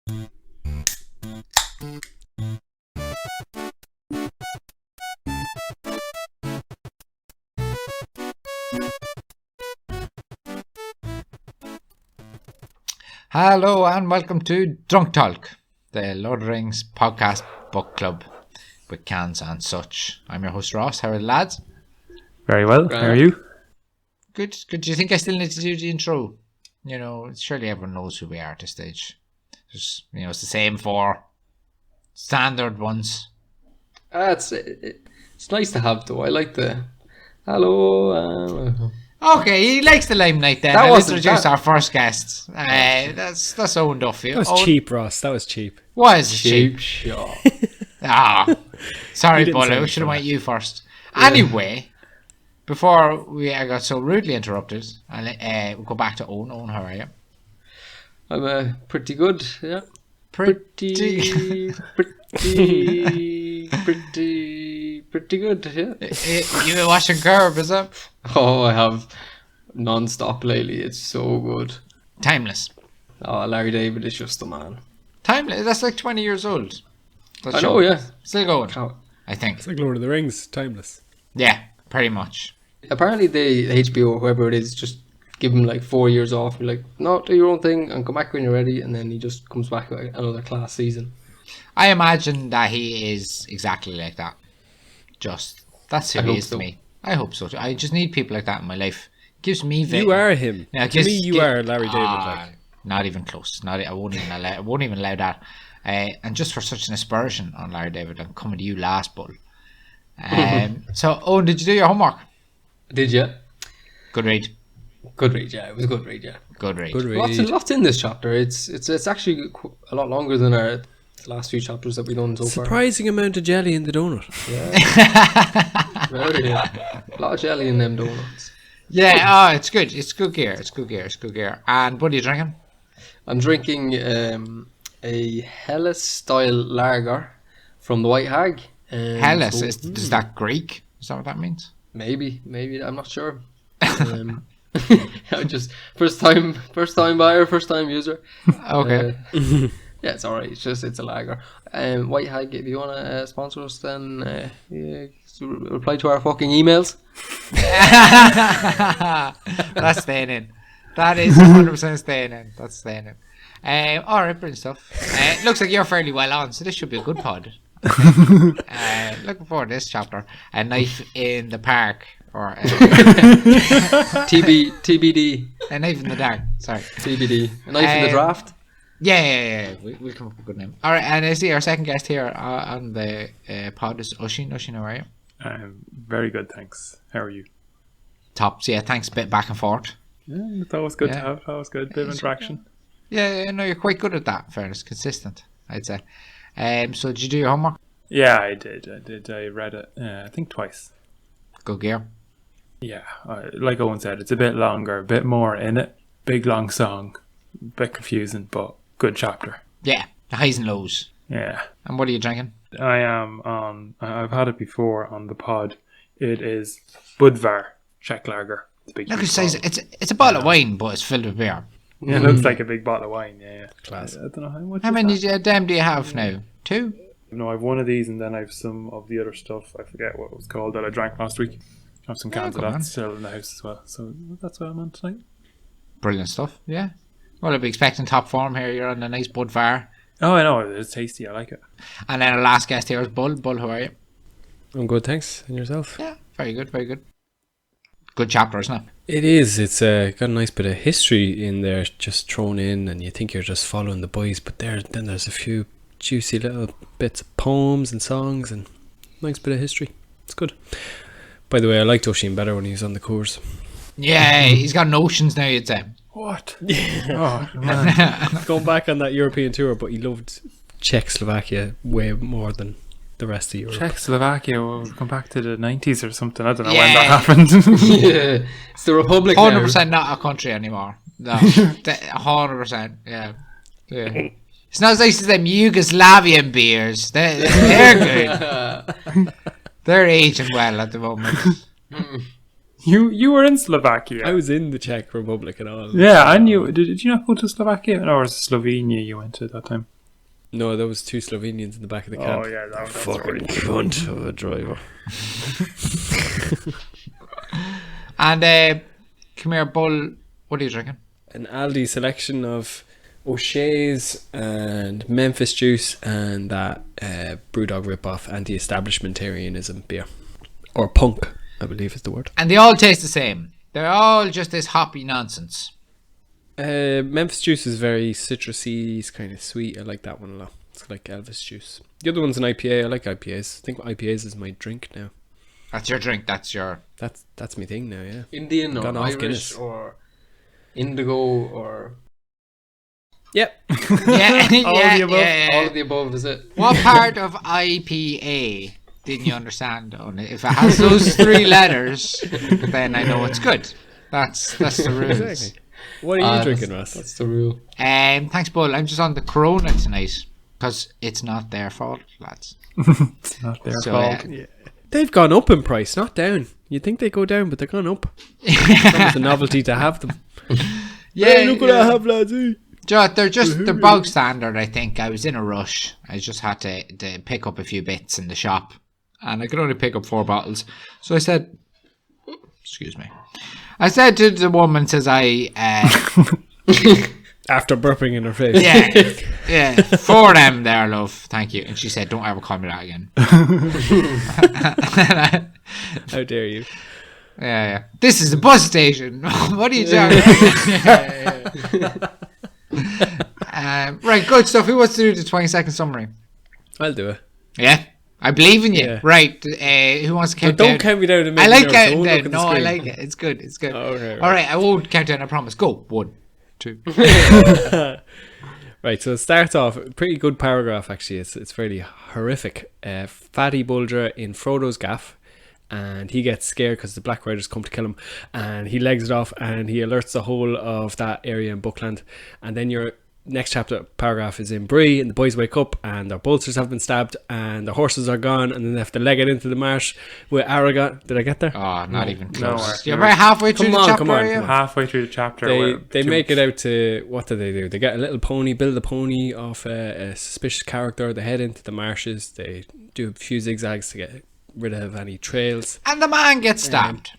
Hello and welcome to Drunk Tolk, the Lord of the Rings podcast book club with cans and such. I'm your host Ross. How are the lads? Very well. How are you? Good. Do you think I still need to do the intro? You know, surely everyone knows who we are at this stage. Just, it's the same four standard ones. It's nice to have though. I like the hello. Okay, he likes the limelight then. Let's introduce our first guest. That's Owen Duffy. That was cheap, Ross. That was cheap. Was cheap? Sure. Sorry, Buller. We should have went you first. Yeah. Anyway, before I got so rudely interrupted, we'll go back to Owen. Owen, how are you? I'm pretty good. Yeah. Pretty good. Yeah. You been watching Curb, is it? Oh, I have non-stop lately. It's so good. Timeless. Oh, Larry David is just the man. Timeless. That's like 20 years old. I know, yeah. Still going, I think. It's like Lord of the Rings. Timeless. Yeah, pretty much. Apparently, the HBO, whoever it is, just give him like 4 years off. You're like, no, do your own thing and come back when you're ready. And then he just comes back with another class season. I imagine that he is exactly like that. That's who he is to me. I hope so too. I just need people like that in my life. Gives me You are him. Yeah, to me, you are Larry David. Not even close. I won't even allow that. And just for such an aspersion on Larry David, I'm coming to you last, Bull. So, Owen, did you do your homework? Did you? Good read. Good read, yeah. It was a good read, yeah. Good read. Lots in this chapter. It's actually a lot longer than the last few chapters that we've done so far. Surprising amount of jelly in the donut. Yeah. Very, yeah. A lot of jelly in them donuts. Yeah, it's good. It's good gear. And what are you drinking? I'm drinking a Helles style lager from the White Hag. Helles? Is that Greek? Is that what that means? Maybe. I'm not sure. I just first time buyer, first time user. Okay. Yeah, it's alright. It's a lager. White Hag, if you want to sponsor us, then reply to our fucking emails. That's staying in. That is 100% staying in. That's staying in. Alright, brilliant stuff. Looks like you're fairly well on, so this should be a good pod. Looking forward to this chapter. A knife in the park. Or TBD. A knife in the dark. Sorry. TBD. A knife in the draft. Yeah. We'll come up with a good name. All right, and I see our second guest here on the pod is Oshin. Oshin, how are you? Very good, thanks. How are you? Tops, yeah. Thanks. Bit back and forth. Yeah, it's always good to have. Always good. Bit of interaction. Yeah, no, you're quite good at that. Fairness, consistent, I'd say. So did you do your homework? Yeah, I did. I read it. I think twice. Good gear. Yeah, like Owen said, it's a bit longer, a bit more in it. Big long song, a bit confusing, but good chapter. Yeah, the highs and lows. Yeah. And what are you drinking? I am on. I've had it before on the pod. It is Budvar Czech Lager. Look, it's a bottle of wine, but it's filled with beer. Yeah, it looks like a big bottle of wine. Yeah. Class. I don't know how much. How many do you have now? 2? No, I have one of these, and then I have some of the other stuff. I forget what it was called that I drank last week. I have some cans of that still in the house as well. So that's what I'm on tonight. Brilliant stuff, yeah. Well, I'll be expecting top form here. You're on a nice Budvar. Oh, I know. It's tasty. I like it. And then our last guest here is Bull. Bull, how are you? I'm good, thanks. And yourself? Yeah, very good. Good chapter, isn't it? It is. It's got a nice bit of history in there just thrown in, and you think you're just following the boys, but then there's a few juicy little bits of poems and songs and nice bit of history. It's good. By the way, I liked Oshin better when he was on the course. Yeah, he's got notions now, you'd say. What? Oh, man. Going back on that European tour, but he loved Czechoslovakia way more than the rest of Europe. Czechoslovakia will come back to the 90s or something. I don't know when that happened. Yeah, it's the Republic 100% not a country anymore. No, 100%, yeah. It's not as nice as them Yugoslavian beers. They're good. They're aging well at the moment. You were in Slovakia. I was in the Czech Republic and all. Yeah, and you did you not go to Slovakia? Or was it Slovenia you went to at that time? No, there was 2 Slovenians in the back of the cab. Oh yeah, that Fucking cunt of a driver. And come here, Bull. What are you drinking? An Aldi selection of O'Shea's and Memphis Juice and that Brewdog rip-off anti-establishmentarianism beer. Or punk, I believe is the word. And they all taste the same. They're all just this hoppy nonsense. Memphis Juice is very citrusy, it's kind of sweet. I like that one a lot. It's like Elvis Juice. The other one's an IPA. I like IPAs. I think IPAs is my drink now. That's your drink. That's my thing now, yeah. Indian or Gone off Irish Guinness. or Indigo or... Yep. Yeah, All of the above? All of the above, is it? What part of IPA didn't you understand on it? If it has those 3 letters, then I know it's good. That's the rules. Exactly. What are you drinking, Ross? That's the rule. Thanks, Bull. I'm just on the Corona tonight because it's not their fault, lads. It's not their So, fault. Yeah. They've gone up in price, not down. You'd think they go down, but they've gone up. It's almost a novelty to have them. Hey, look what I have, lads. Joe, they're bog standard, I think. I was in a rush. I just had to pick up a few bits in the shop. And I could only pick up 4 bottles. So I said, excuse me. I said to the woman, says After burping in her face. yeah, 4 of them there, love. Thank you. And she said, don't ever call me that again. How dare you? Yeah. This is the bus station. What are you talking about? Right, good stuff. Who wants to do the 20-second summary? I'll do it. Yeah, I believe in you. Yeah. Right, who wants to count But down? don't count me down. I like counting down. No, I like it. It's good. It's good. Oh, okay, All right, I won't count down. I promise. Go. 1, 2. Right, so it starts off a pretty good paragraph. Actually, it's fairly horrific. Fatty Bolger in Frodo's gaff, and he gets scared because the Black Riders come to kill him, and he legs it off, and he alerts the whole of that area in Bookland, and then your next chapter paragraph is in Bree, and the boys wake up and their bolsters have been stabbed and their horses are gone, and then they have to leg it into the marsh with Aragon. Did I get there? Oh, not even No, close. You're about halfway through the chapter. Come on. Halfway through the chapter, They make it out to, what do? They get a little pony, build a pony off a suspicious character. They head into the marshes. They do a few zigzags to get rid of any trails. And the man gets stabbed.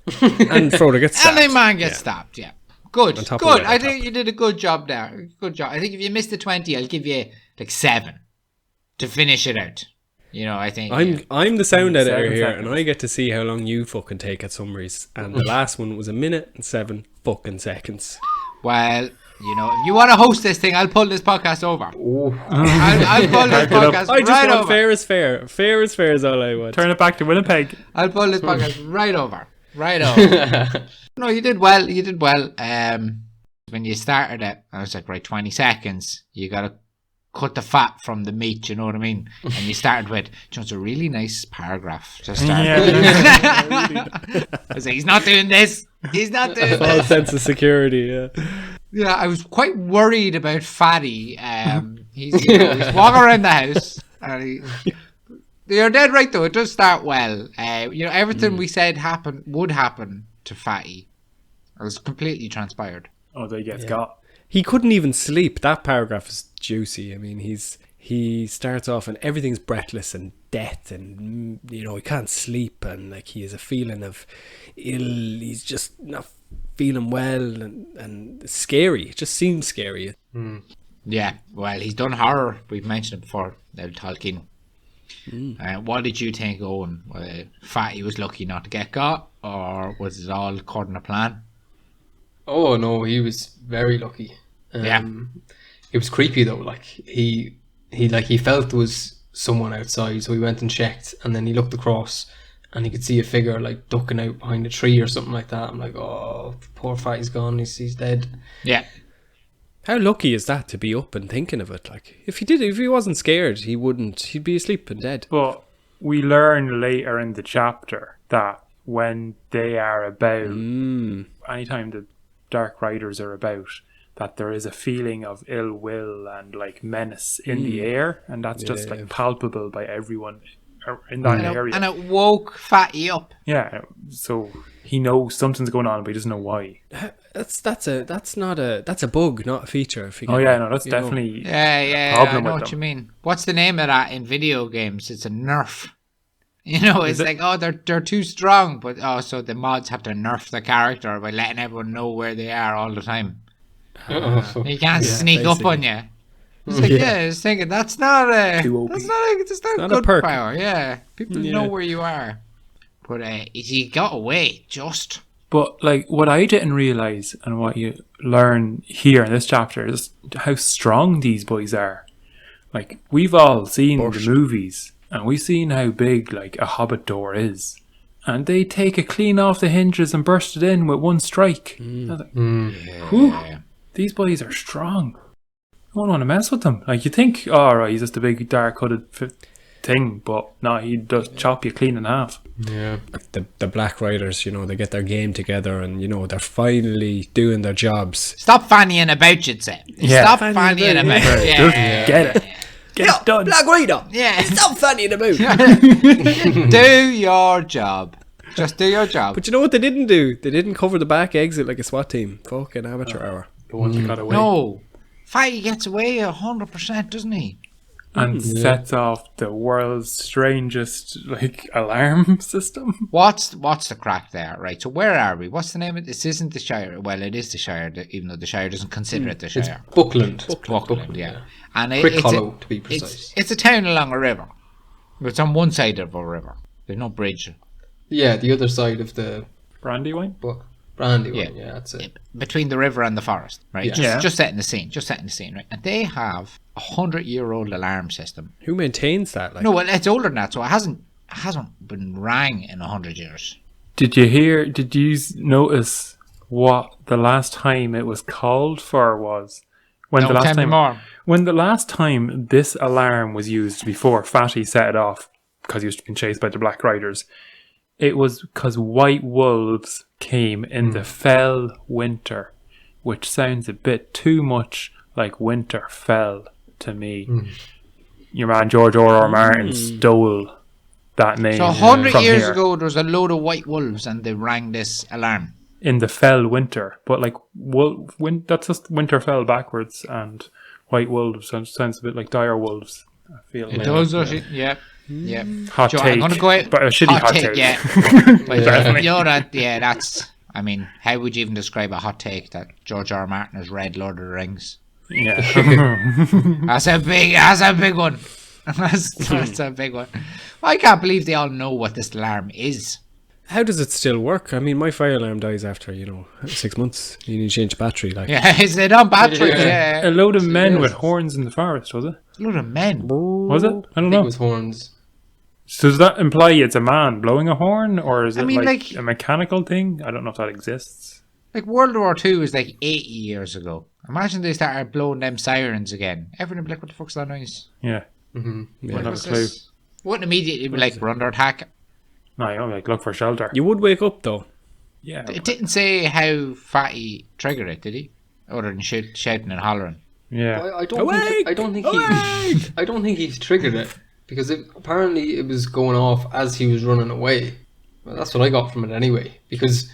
And Frodo gets stabbed. And the man gets stabbed, yeah. Good. On top of Good. I Weathertop. think you did a good job there. Good job. I think if you missed the 20, I'll give you like 7 to finish it out. You know, I think. I'm the sound editor 7 here, seconds. and I get to see how long you fucking take at summaries. And the last one was 1 minute and 7 fucking seconds. Well, you know, if you want to host this thing, I'll pull this podcast over. Oh. I'll pull this podcast I just right want over. fair is fair. Fair is fair is all I want. Turn it back to Winnipeg. I'll pull this podcast right over. Right over. No, you did well. You did well. When you started it, I was like, right, 20 seconds. You got to cut the fat from the meat, you know what I mean? And you started with, it's a really nice paragraph. Just started. Yeah. I was like, he's not doing this. He's not doing False this. sense of security, yeah. Yeah, I was quite worried about Fatty. He's walking around the house. And you're dead right, though. It does start well. Everything we said would happen to Fatty. It was completely transpired. Oh, they get got. He couldn't even sleep. That paragraph is juicy. I mean, he starts off and everything's breathless and death, and he can't sleep, and like he has a feeling of ill. He's just not feeling well, and scary. It just seems scary. Yeah, well, he's done horror. We've mentioned it before. Tolkien. What did you think, Owen? Fatty was lucky not to get got, or was it all according to plan? Oh no, he was very lucky. It was creepy though. Like he felt there was someone outside, so he went and checked, and then he looked across, and he could see a figure like ducking out behind a tree or something like that. I'm like, oh, poor Fatty's gone. He's dead. Yeah. How lucky is that to be up and thinking of it? Like, if he wasn't scared, he'd be asleep and dead. But we learn later in the chapter that when they are about, anytime the Dark Riders are about, that there is a feeling of ill will and like menace in the air, and that's just like palpable by everyone in that area. And it woke Fatty up. Yeah, so he knows something's going on, but he doesn't know why. That's a bug, not a feature. If you Oh get yeah, me, no, that's you know. definitely Yeah, I problem know with what you them. mean. What's the name of that in video games? It's a nerf. You know, it's it? like, oh, they're too strong, but so the mods have to nerf the character by letting everyone know where they are all the time. You can't sneak up on you. It's like, I was thinking that's not Too OP. that's not Not a a good perk. power. Yeah, people know Yeah. where you are. But he got away just. But like what I didn't realize, and what you learn here in this chapter, is how strong these boys are. Like we've all seen the movies, and we've seen how big like a Hobbit door is, and they take it clean off the hinges and burst it in with one strike. I was like, whew, these boys are strong. I don't want to mess with them. Like you think, oh right, he's just a big dark hooded thing, but no, he does chop you clean in half. Yeah. The Black Riders, you know, they get their game together, and you know they're finally doing their jobs. Stop fannying about, you'd say. Yeah. Stop fannying about. Yeah. Just get it. Get it done. Black Rider, Yeah. stop fannying about. Do your job. Just do your job. But you know what they didn't do? They didn't cover the back exit like a SWAT team. Fucking amateur hour. The one that got away. No. Fatty gets away 100%, doesn't he? And sets off the world's strangest like alarm system. What's the crack there? Right, so where are we? What's the name of this? Isn't the Shire? Well, it is the Shire, even though the Shire doesn't consider it the It's Shire. Buckland. Buckland, yeah. And Quick it's Hollow, to be precise. It's a town along a river. It's on one side of a river. There's no bridge. Yeah, the other side of the Brandywine? Brandywine. Yeah, that's it. Between the river and the forest, right? Yeah. Just setting the scene, right? And they have a 100-year-old alarm system. Who maintains that? Like, No, well, it's older than that, so it hasn't been rang in 100 years. Did you notice what the last time it was called for was? When the last time this alarm was used before Fatty set it off because he was being chased by the Black Riders, it was because white wolves came in the fell winter, which sounds a bit too much like Winterfell to me. Your man George R.R. Martin stole that name. So 100 from years here. ago, there was a load of white wolves and they rang this alarm. In the fell winter, but like that's just Winterfell backwards, and white wolves sounds a bit like dire wolves. I feel It like. does, does it? Yeah. Yeah. Hot Joe, take, I'm gonna go out. but a shitty hot take. Yeah. But, Definitely. you know that? Yeah, that's. I mean, how would you even describe a hot take that George R. R. Martin has read Lord of the Rings? Yeah. That's a big one. That's a big one. I can't believe they all know what this alarm is. how does it still work? I mean, my fire alarm dies after 6 months. You need to change the battery. Like, Yeah, is it on battery? Yeah. A load of men Yes. with horns in the forest, was it? A load of men. Was it? I don't I think know. it was horns. So does that imply it's a man blowing a horn, or is it mean, like like- a mechanical thing? I don't know if that exists. Like World War II was like 80 years ago. Imagine they started blowing them sirens again. Everyone would be like, what the fuck's that noise? Yeah. Mm-hmm. Yeah. Wouldn't have a What's clue. this? Wouldn't immediately be like, we're under attack. No, you know, like look for shelter. you would wake up though. Yeah. It didn't say how Fatty triggered it, did he? Other than shouting and hollering. Yeah. I don't think he's triggered it because apparently it was going off as he was running away. Well, that's what I got from it anyway. Because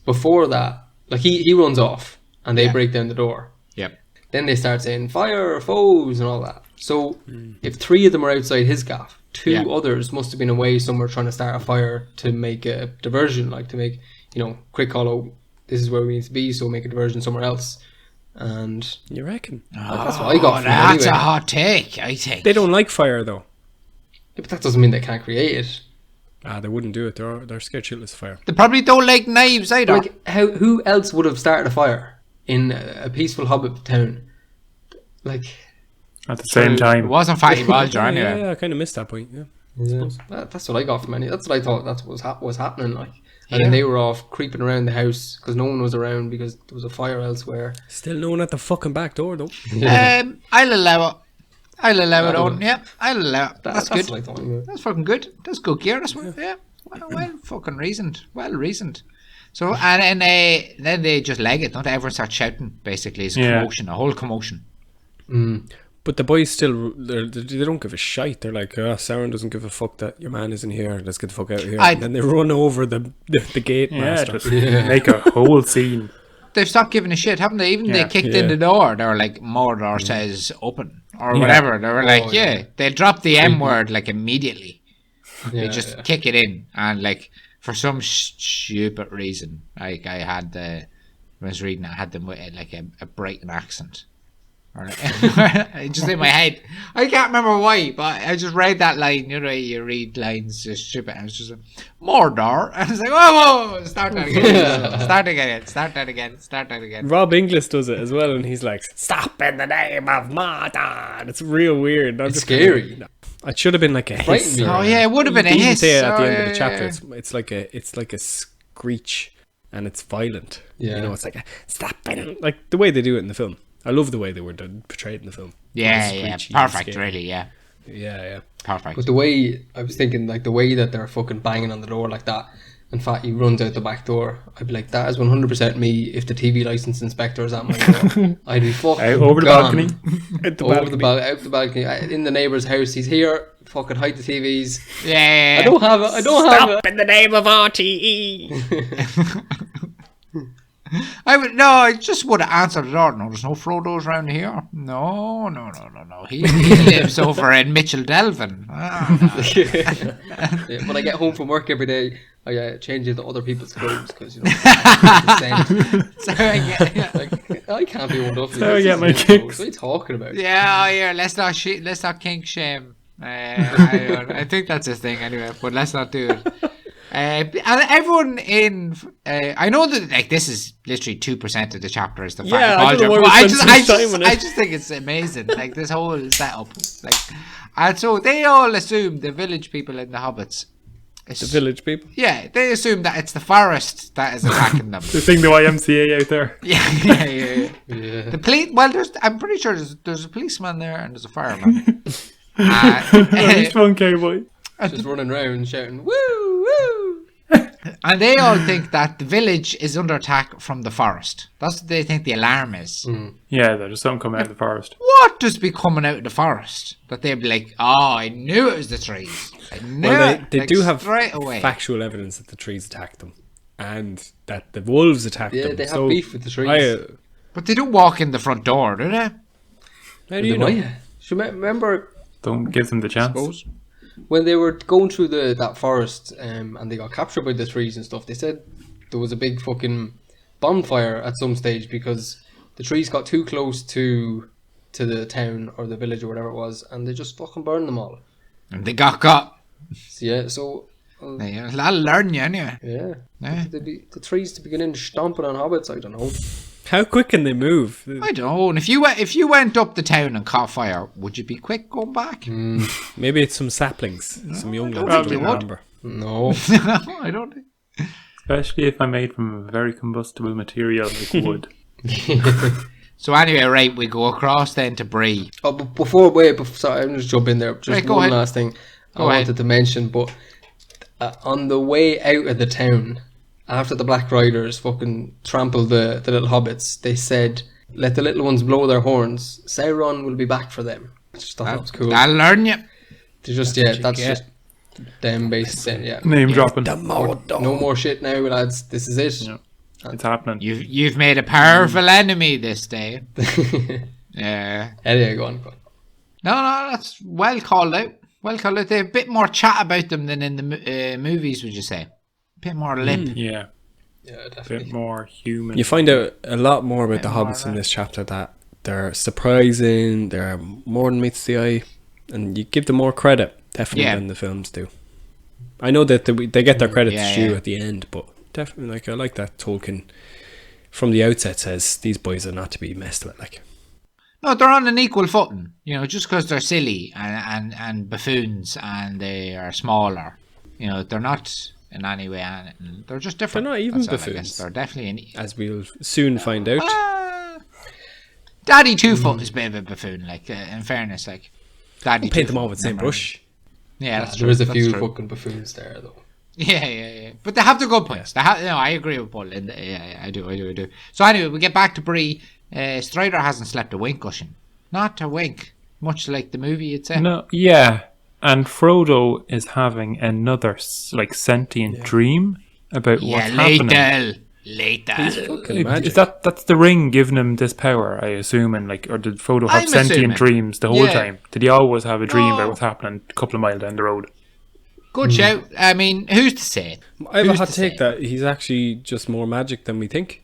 before that, like he runs off and they break down the door. Yep. Then they start saying fire, foes, and all that. So if 3 of them are outside his gaff, 2 others must have been away somewhere trying to start a fire to make a diversion, like to make, quick hollow. This is where we need to be, so make a diversion somewhere else. And You reckon? that's what I got from it That's anyway. a hot take, I think. They don't like fire though. Yeah, but that doesn't mean they can't create it. They wouldn't do it. They're scared shitless of fire. They probably don't like knives either. Like, who else would have started a fire in a peaceful Hobbit town? Like, At the same It time. wasn't Fatty Bolger anyway. Yeah, I kind of missed that point. Yeah. that's what I got from it. That's what I thought that was happening. Like, and then they were off creeping around the house because no one was around because there was a fire elsewhere. Still no one at the fucking back door though. I'll allow it. I'll allow it on. Yep, I'll allow it. That's good. What I thought. Yeah. That's fucking good. That's good gear. That's what. Yeah. Well fucking reasoned. Well reasoned. So and then they just leg it. Don't everyone start shouting? Basically, it's a commotion, a whole commotion. But the boys still, they don't give a shite. They're like, Sauron doesn't give a fuck that your man isn't here. Let's get the fuck out of here. And then they run over the gate Yeah, master. just make a whole scene. stopped giving a shit, haven't they? Even they kicked in the door. They were like, Mordor says open or whatever. They were like, they dropped the M word like immediately. They just kick it in, and like for some stupid reason, like I was reading, I had them with like a Brighton accent. Just in my head, I can't remember why, but I just read that line. You know, you read lines just stupid. I was just like, Mordor. I was like, whoa, start that again, start that again. Rob Inglis does it as well, and he's like, "Stop in the name of Mordor." It's real weird. It's scary. It should have been like a hiss. Oh yeah, it would have been a hiss. Say it at the end of the chapter. It's like a screech, and it's violent. Yeah, you know, it's like a stop in, like the way they do it in the film. I love the way they were portrayed in the film. Yeah, perfect, really, yeah. Perfect. But the way, I was thinking, like, the way that they're fucking banging on the door like that, and Fatty runs out the back door, I'd be like, that is 100% me if the TV license inspector is at my door. I'd be fucking over the balcony. Out the balcony, in the neighbour's house, he's here, fucking hide the TVs. Yeah. I don't have it. Stop in the name of RTE. I just would have answered the door. No, there's no Frodo's around here. No. He lives over in Mitchell Delvin. When I get home from work every day, I change into other people's clothes because you know. I can't be owned up. So I get my kicks. What are you talking about? Yeah. Let's not kink shame. I think that's his thing anyway. But let's not do it. And everyone in, I know that like this is literally 2% of the chapter is the Fatty Bolger. I just think it's amazing, like this whole setup, like, and so they all assume the village people and the hobbits. The village people. Yeah, they assume that it's the forest that is attacking them. They think the YMCA out there. Yeah. The police. Well, I'm pretty sure there's a policeman there and there's a fireman. At least one cowboy. Just running around shouting, woo, woo. And they all think that the village is under attack from the forest. That's what they think the alarm is. Yeah, there's something coming out of the forest. What does be coming out of the forest? That they'd be like, oh, I knew it was the trees. They do have factual evidence that the trees attacked them. And that the wolves attacked them. Yeah, they have beef with the trees. But they don't walk in the front door, do they? How do you know? Remember... Don't give them the chance. Suppose. When they were going through that forest and they got captured by the trees and stuff, they said there was a big fucking bonfire at some stage because the trees got too close to the town or the village or whatever it was, and they just fucking burned them all. And they got. So... that'll learn you anyway. Yeah. The trees to begin in stomping on hobbits, I don't know. How quick can they move? I don't know. And if you went up the town and caught fire, would you be quick going back? Maybe it's some saplings, some young ones. Probably would. No. I don't think. Especially if I'm made from a very combustible material like wood. So anyway, right, we go across then to Bree. Oh, but sorry, I'm just jump in there. Just one last thing I wanted to mention. But on the way out of the town, after the Black Riders fucking trampled the little hobbits, they said, let the little ones blow their horns. Sauron will be back for them. I just thought that was cool. That'll learn you. That's just them based then, yeah. Name dropping. No more shit now, lads. This is it. No, it's happening. You've made a powerful enemy this day. Yeah. Anyway, go on. No, that's well called out. They have a bit more chat about them than in the movies, would you say? A bit more lip. Yeah, definitely. A bit more human. You find out a lot more about the hobbits in this chapter, that they're surprising, they're more than meets the eye, and you give them more credit, definitely, than the films do. I know that they get their credits due at the end, but definitely, like, I like that Tolkien from the outset says these boys are not to be messed with, like. No, they're on an equal footing, you know, just because they're silly and buffoons and they are smaller. You know, they're not in any way, they're just different. They're not even buffoons. They're definitely as we'll soon find out. Daddy Two-Foot is a bit of a buffoon, like, in fairness, like. Daddy paint them all with the same brush. Yeah, that's true. There is a few fucking buffoons there, though. Yeah. But they have the good points. I agree with Paul. Yeah, I do. So anyway, we get back to Bree. Strider hasn't slept a wink, Gushin. Not a wink. Much like the movie, you'd say. No, yeah. And Frodo is having another, like, sentient dream about what's happening. later. Fucking magic. That's the ring giving him this power, I assume, and like, or did Frodo have I'm sentient assuming. dreams the whole Yeah. time? Did he always have a dream No. about what's happening a couple of miles down the road? Good shout. I mean, who's to say? I have a Who's hot to take say? that he's actually just more magic than we think.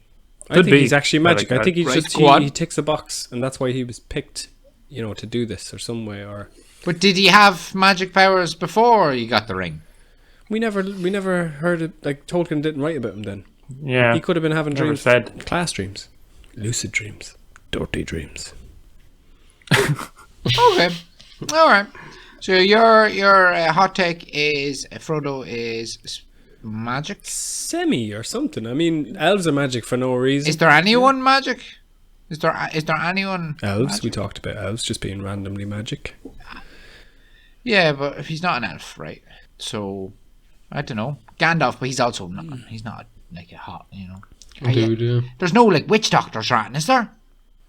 I Could think be. he's actually I magic. like I think he's that. just Right, go on. he ticks a box, and that's why he was picked, to do this or some way. Or But did he have magic powers before you got the ring? we never heard it. Like Tolkien didn't write about him then. Yeah. He could have been having Never dreams, said. class dreams, lucid dreams, dirty dreams. Okay. All right. So your hot take is Frodo is magic. Semi or something. I mean, elves are magic for no reason. Is there anyone magic? Is there anyone? Elves. magic? We talked about elves just being randomly magic. Yeah, but if he's not an elf, right? So I don't know. Gandalf, but he's also not. He's not like a hot, Dude, yeah. There's no like witch doctors, right? Is there?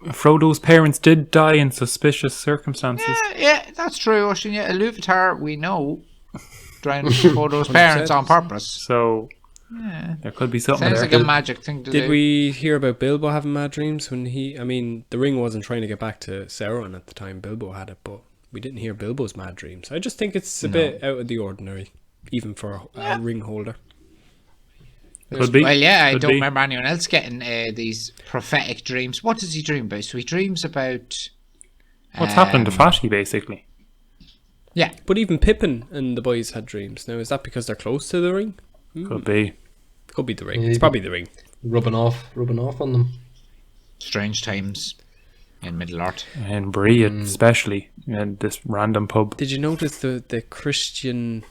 Frodo's parents did die in suspicious circumstances. Yeah, that's true. Ocean. Yeah, Iluvatar, we know, drowned Frodo's parents on purpose. So Yeah. there could be something Sounds there. like a magic thing to do. Did we hear about Bilbo having mad dreams when I mean, the ring wasn't trying to get back to Sauron at the time Bilbo had it, but we didn't hear Bilbo's mad dreams. I just think it's a bit out of the ordinary, even for a ring holder. Could be. Well, yeah, I Could don't be. remember anyone else getting these prophetic dreams. What does he dream about? So he dreams about What's happened to Fatty, basically? yeah. But even Pippin and the boys had dreams. Now, is that because they're close to the ring? Could be. Could be the ring. Maybe. It's probably the ring. Rubbing off on them. Strange times in Middle Earth. And Bree, especially, and this random pub. Did you notice the Christian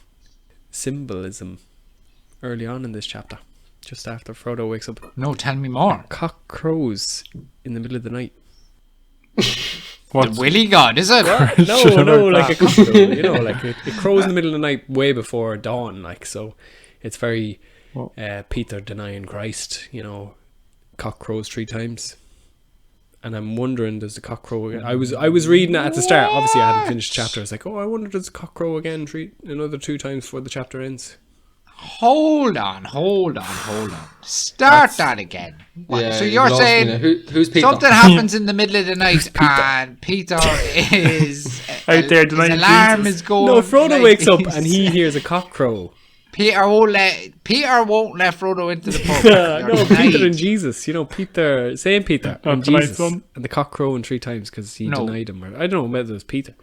symbolism early on in this chapter? Just after Frodo wakes up. No, tell me more. Cock crows in the middle of the night. What's The Willy God, is it? No, like a cockcrow. Like it crows in the middle of the night way before dawn. Like, so it's very Peter denying Christ. Cock crows 3 times. And I'm wondering, does the cock crow again? I was reading it at the start. Obviously, I hadn't finished the chapter. I was like, I wonder, does the cock crow again another 2 times before the chapter ends? Hold on. Start that again. What? Yeah, So you you're lost me saying now. Who's Peter? something happens in the middle of the night and Peter is Out there his denying alarm Jesus. is going. No, Frodo like, wakes up and he hears a cock crow. Peter won't let Frodo into the pub. No, You're Peter denied. and Jesus. Peter, Saint Peter and tonight, Jesus. son. And the cock crowing 3 times because he No. denied him. Or, I don't know whether it was Peter.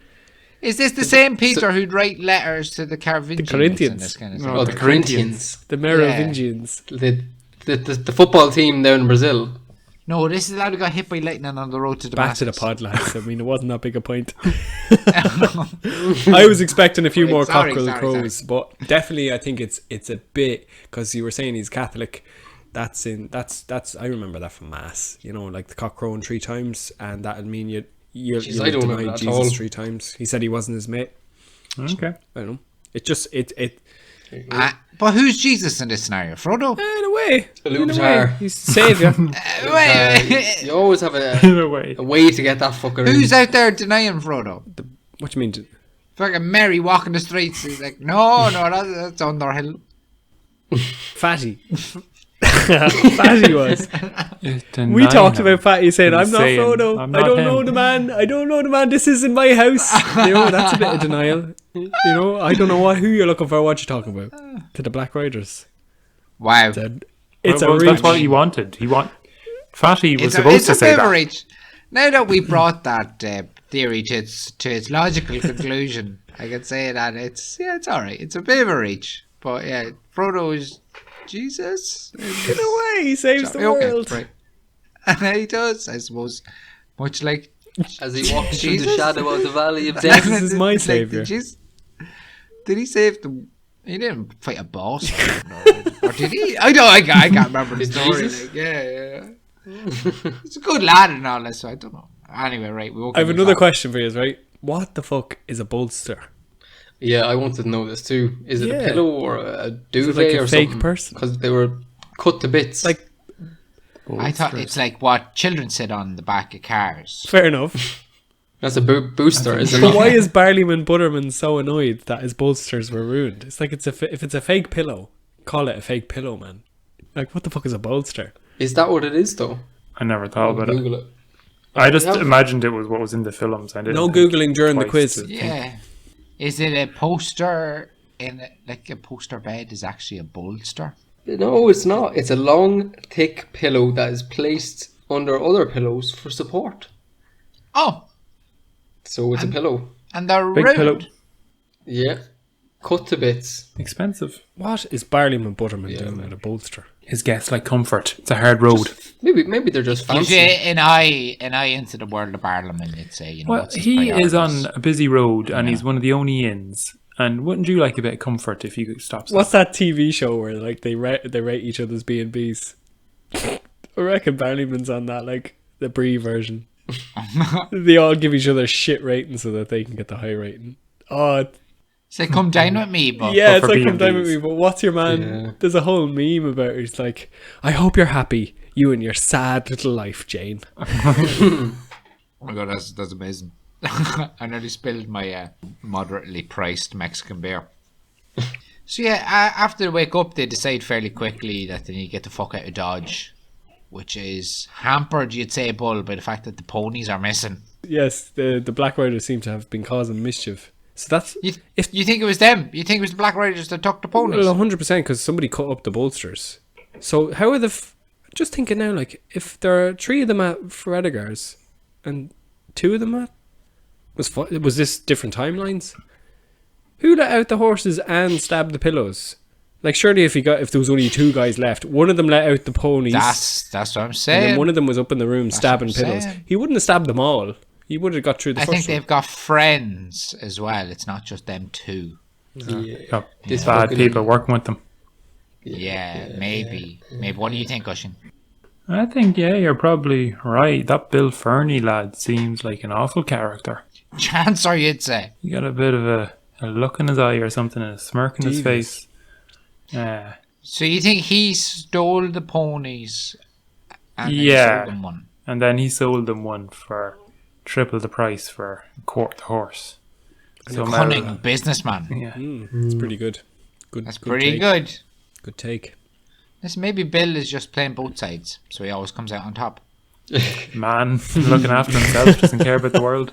Is this the same Peter who'd write letters to the Carvingians? Corinthians. And this kind of No, thing? Oh, the Corinthians. The Merovingians. The football team down in Brazil. No, this is the lad who got hit by lightning on the road to Back Damascus. to the pod, lads. I mean, it wasn't that big a point. I was expecting a few Right, more sorry, cockerel sorry, crows, but definitely I think it's a bit, because you were saying he's Catholic. That's I remember that from Mass. Like the cock crowing 3 times, and that'd mean you'll Jeez, I don't remember deny that at Jesus all. 3 times. He said he wasn't his mate. Okay. I don't know. It just it But who's Jesus in this scenario? Frodo? in a way, Iluvatar. he's the savior. Wait, You always have In a way. a way to get that fucker in. who's out there denying Frodo? What do you mean? Fucking Mary walking the streets. He's like, no, that's Underhill. Fatty. Fatty was. We talked about Fatty saying, "I'm not Frodo. I'm I not don't him." know the man. I don't know the man. This isn't my house." That's a bit of denial. I don't know who you're looking for. What you're talking about? To the Black Riders. Wow. It's Well, a that's what reach. he wanted. Fatty was It's supposed to a say that. beverage. Now that we brought that theory to its logical conclusion, I can say that it's alright. It's a bit of a reach. But yeah, Frodo is Jesus. In a way, he saves the world. Right. He does, I suppose. Much like As he walks through the Jesus? shadow of the valley of This death. is my Like, saviour. Did he save the? He didn't fight a boss, or did he? I can't remember the Did story. Jesus? Like, yeah. He's a good lad and all this, so I don't know. Anyway, right. We won't I have get another into question for you, right? What the fuck is a bolster? Yeah, I wanted to know this too. Is it Yeah. a pillow or a duvet like a or fake something? person? Because they were cut to bits. Like, that. I thought it's like what children sit on the back of cars. fair enough. that's a booster, isn't But it? why is Barleyman Butterman so annoyed that his bolsters were ruined? It's like if it's a fake pillow, call it a fake pillow, man. Like, what the fuck is a bolster? Is that what it is, though? I never thought about it. Google it. I just Yeah. imagined it was what was in the films. I didn't No think Googling during the twice quiz. to- Yeah. Is it a poster like a poster bed is actually a bolster? No, it's not. It's a long, thick pillow that is placed under other pillows for support. Oh, So it's a pillow. and they're Big round. pillow. Yeah. Cut to bits. Expensive. What is Barleyman Butterman doing with a bolster? His guests like comfort. It's a hard road. Maybe they're just Gives you fancy. an eye into the world of Barliman, you'd say. You know, Well, what's his he is priorities. on a busy road and he's one of the only inns. And wouldn't you like a bit of comfort if you could stop? What's that TV show where like they rate each other's B&Bs? I reckon Barleyman's on that, like the Brie version. They all give each other shit ratings so that they can get the high rating. Oh, Say, come dine with me, but yeah, it's for like come down with B&Bs. me. But what's your man? Yeah. There's a whole meme about it. It's like, I hope you're happy, you and your sad little life, Jane. oh my god, that's amazing. I nearly spilled my moderately priced Mexican beer. So yeah, after they wake up, they decide fairly quickly that they need to get the fuck out of Dodge, which is hampered, you'd say, Bull, by the fact that the ponies are missing. Yes, the Black Riders seem to have been causing mischief. So that's You think it was them? You think it was the Black Riders that took the ponies? well, 100% because somebody cut up the bolsters. So how are just thinking now, like if there are 3 of them at Fredegars and 2 of them at was this different timelines? Who let out the horses and stabbed the pillows? Like surely if there was only 2 guys left, one of them let out the ponies. That's what I'm and saying. then one of them was up in the room stabbing what I'm pillows. saying. He wouldn't have stabbed them all. He would have got through the I first think one. they've got friends as well. It's not just them 2. Yeah. Got This bad fucking- people working with them. Yeah, maybe. Maybe. What do you think, Ushin? I think, yeah, you're probably right. That Bill Fernie lad seems like an awful character. Chancer, you'd say. He got a bit of a look in his eye or something and a smirk in his Devious. face. So you think he stole the ponies and then Yeah. sold them one? And then he sold them one for triple the price for a quart the horse. So Cunning businessman. Yeah. It's pretty good. That's good pretty take. good. Good take. Listen, maybe Bill is just playing both sides, so he always comes out on top. Man looking after himself, doesn't care about the world.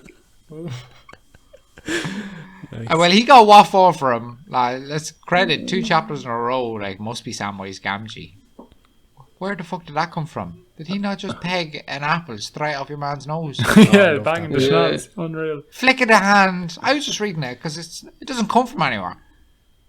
Well, he got waffle for him. Like, let's credit 2 chapters in a row. Like, must be Samwise Gamgee. Where the fuck did that come from? Did he not just peg an apple straight off your man's nose? Yeah, love banging that. the Yeah. schnoz. Unreal. Flick of the hand. I was just reading it because it doesn't come from anywhere.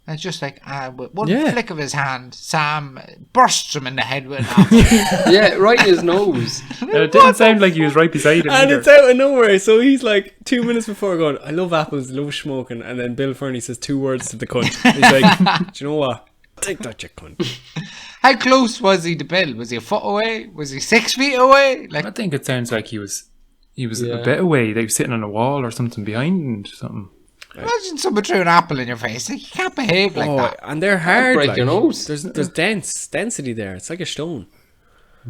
And it's just like with one Yeah. flick of his hand, Sam bursts him in the head with an apple. Yeah, right in his nose. It didn't sound like he was right beside him And either. it's out of nowhere. So he's like 2 minutes before going, I love apples, I love smoking. And then Bill Fernie says 2 words to the cunt. He's like, do you know what? Take that, you cunt. How close was he to Bill? Was he a foot away? Was he 6 feet away? Like, I think it sounds like he was Yeah. a bit away. They were sitting on a wall or something behind something. imagine someone threw an apple in your face. Like, you can't behave like that. And they're hard. break like, your nose. There's density there. It's like a stone.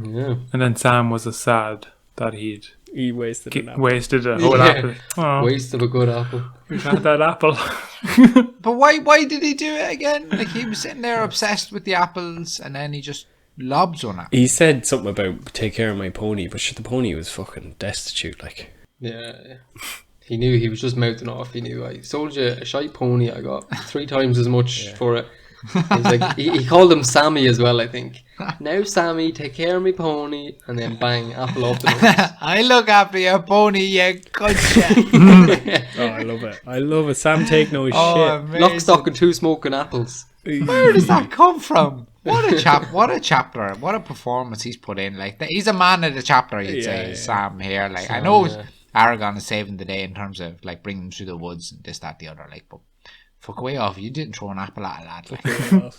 Yeah. And then Sam was sad that he'd He wasted an apple. wasted a whole Yeah. apple. Oh, Waste of a good apple. we had that apple. But why did he do it again? Like, he was sitting there obsessed with the apples, and then he just lobs one apple. He said something about take care of my pony, but shit, the pony was fucking destitute. Like, Yeah. He knew he was just mouthing off. He knew I sold you a shite pony. I got 3 times as much for it. He's like he called him Sammy as well. I think. Now Sammy, take care of me pony, and then bang, apple off the nose. I look after your pony, you good shit. oh, I love it. I love it. Sam take no Oh, shit. amazing. Lock, stock, and 2 smoking apples. Where does that come from? What a chapter! What a performance he's put in. Like, he's a man of the chapter, you'd say. Yeah. Sam here. Like, I Sam, know yeah. Aragon is saving the day in terms of like bringing them through the woods and this, that, the other. Like, but fuck away off! You didn't throw an apple at a lad. Like.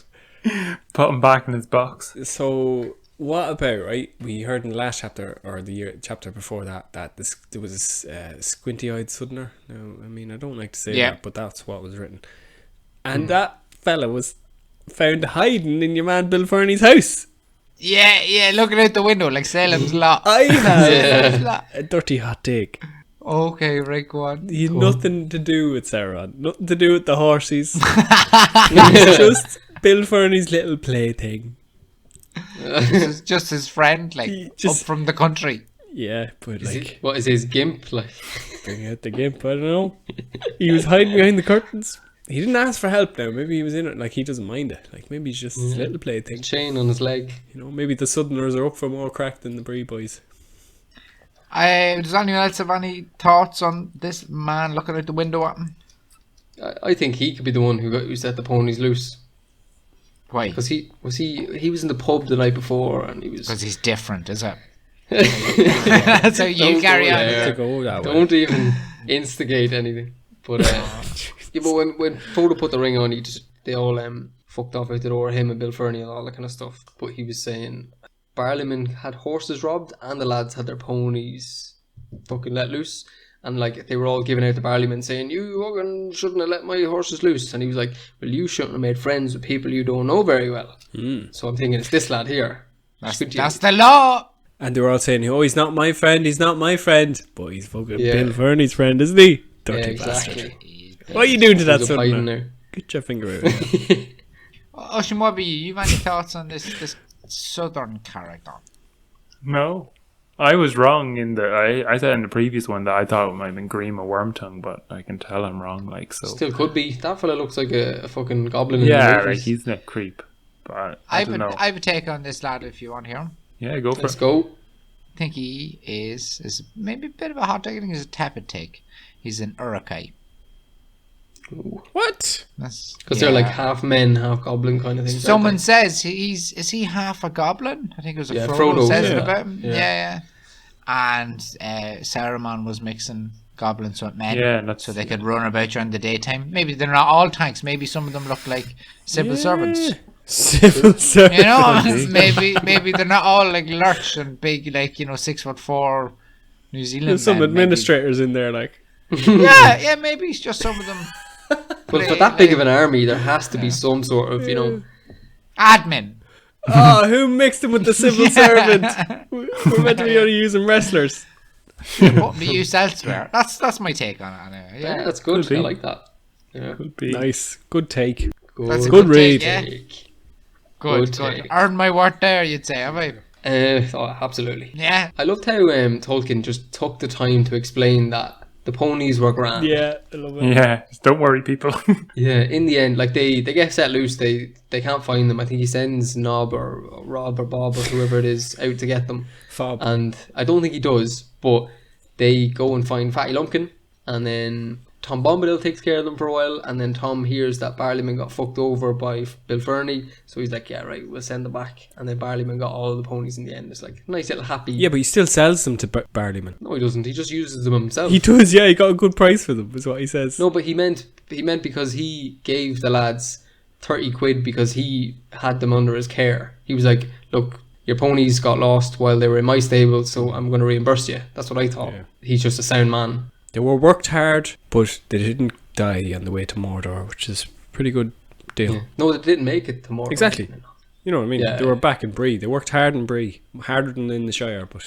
Put him back in his box. So what about, right? We heard in the last chapter or chapter before that there was a squinty-eyed southerner. Now, I mean, I don't like to say Yeah. that, but that's what was written. And that fella was found hiding in your man Bill Fernie's house. Yeah, looking out the window like Salem's Lot. I have Salem's Lot. a dirty hot take. Okay, right, go on. He had nothing to do with Sauron, nothing to do with the horses. It's just Bill Fernie's little plaything. just his friend, like Just- up from the country. Yeah, but like, What is his gimp like? bring out the gimp. I don't know. He was hiding behind the curtains. He didn't ask for help now. Maybe he was in it. Like, he doesn't mind it. Like, maybe he's just his little plaything. Chain on his leg. You know, maybe the Southerners are up for more crack than the Brie boys. Does anyone else have any thoughts on this man looking out the window at him? I think he could be the one who set the ponies loose. Why? Because he was in the pub the night before, and he was. Because he's different, is it? That's how you Don't carry go on. there. To go that way. Don't even instigate anything. But yeah, but when Frodo put the ring on, they all fucked off out the door. Him and Bill Fernie and all that kind of stuff. But he was saying Barleyman had horses robbed, and the lads had their ponies fucking let loose. And like they were all giving out the Barleyman saying, "You fucking shouldn't have let my horses loose." And he was like, "Well, you shouldn't have made friends with people you don't know very well." So I'm thinking it's this lad here. That's the law. And they were all saying, "Oh, he's not my friend. He's not my friend." But he's fucking Yeah. Bill Fernie's friend, isn't he? Dirty Yeah, bastard. exactly. What are you doing to that He's up hiding Southerner? there. Get your finger out. Ocean, what about you? You have any thoughts on this southern character? No. I was wrong in I said in the previous one that I thought it might have been Grima Wormtongue, but I can tell I'm wrong, like, so. Still could be. That fella looks like a fucking goblin. In Yeah, the like, movies. he's a creep. But I don't know. I have a take on this lad if you want to hear him. Yeah, go for Let's it. go. I think he is maybe a bit of a hot take. I think he's a tepid take. He's an Urukai. What? Because they're like half men, half goblin kind of thing. Someone says is he half a goblin? I think it was Yeah, Frodo Frodo, says it yeah. about him. Yeah. Yeah. And Saruman was mixing goblins with men, Yeah, that's- so they could run about during the daytime. Maybe they're not all tanks. Maybe some of them look like civil servants. Civil servants. You know, maybe they're not all like lurch and big, like 6'4" New Zealand. There's some men. administrators in there, like. Yeah, maybe it's just some of them. But for that big of an army, there has to be some sort of, Admin. Oh, who mixed him with the civil servant? We're meant to be only using wrestlers. Putting the use elsewhere. That's my take on it. Anyway. Yeah, Yeah, that's good. Could be. I like that. Yeah. Could be. Nice. Good take. That's a Good read. take, yeah. Take. Good. take. Earned my word there, you'd say, have I? Absolutely. Yeah. I loved how Tolkien just took the time to explain that the ponies were grand. Yeah, I love it. Yeah, don't worry, people. Yeah, in the end, like they get set loose, they can't find them. I think he sends Nob or Rob or Bob or whoever it is out to get them. Fob. And I don't think he does, but they go and find Fatty Lumpkin, and then Tom Bombadil takes care of them for a while, and then Tom hears that Barleyman got fucked over by Bill Fernie, so he's like, yeah, right, we'll send them back. And then Barleyman got all the ponies in the end. It's like a nice little happy. Yeah, but he still sells them to Barleyman. No, he doesn't. He just uses them himself. He does, yeah. He got a good price for them, is what he says. No, but he meant because he gave the lads 30 quid because he had them under his care. He was like, look, your ponies got lost while they were in my stable, so I'm going to reimburse you. That's what I thought. Yeah. He's just a sound man. They were worked hard, but they didn't die on the way to Mordor, which is a pretty good deal. Yeah. No, they didn't make it tomorrow. Exactly. You know what I mean? Yeah. They were back in Bree. They worked hard in Bree. Harder than in the Shire, but,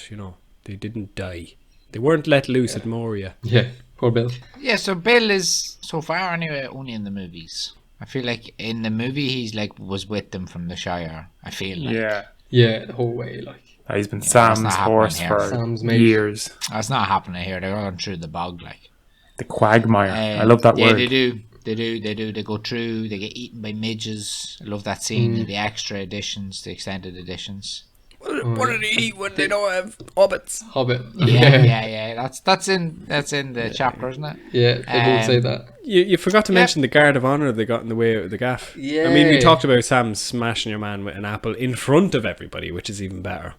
they didn't die. They weren't let loose at Moria. Yeah, poor Bill. Yeah, so Bill is, so far anyway, only in the movies. I feel like in the movie he's was with them from the Shire. I feel like. Yeah. Yeah, the whole way, like. He's been that's Sam's not horse happening for here. Sam's mate. years. That's not happening here. They're going through the bog, like. The quagmire. I love that yeah, word. they do. They go through. They get eaten by midges. I love that scene in the extra editions, the extended editions. What do they eat when they don't have hobbits? Hobbit. Yeah. That's in the chapter, isn't it? Yeah, they both say that. You forgot to mention the guard of honour they got in the way out of the gaff. Yeah. I mean, we talked about Sam smashing your man with an apple in front of everybody, which is even better.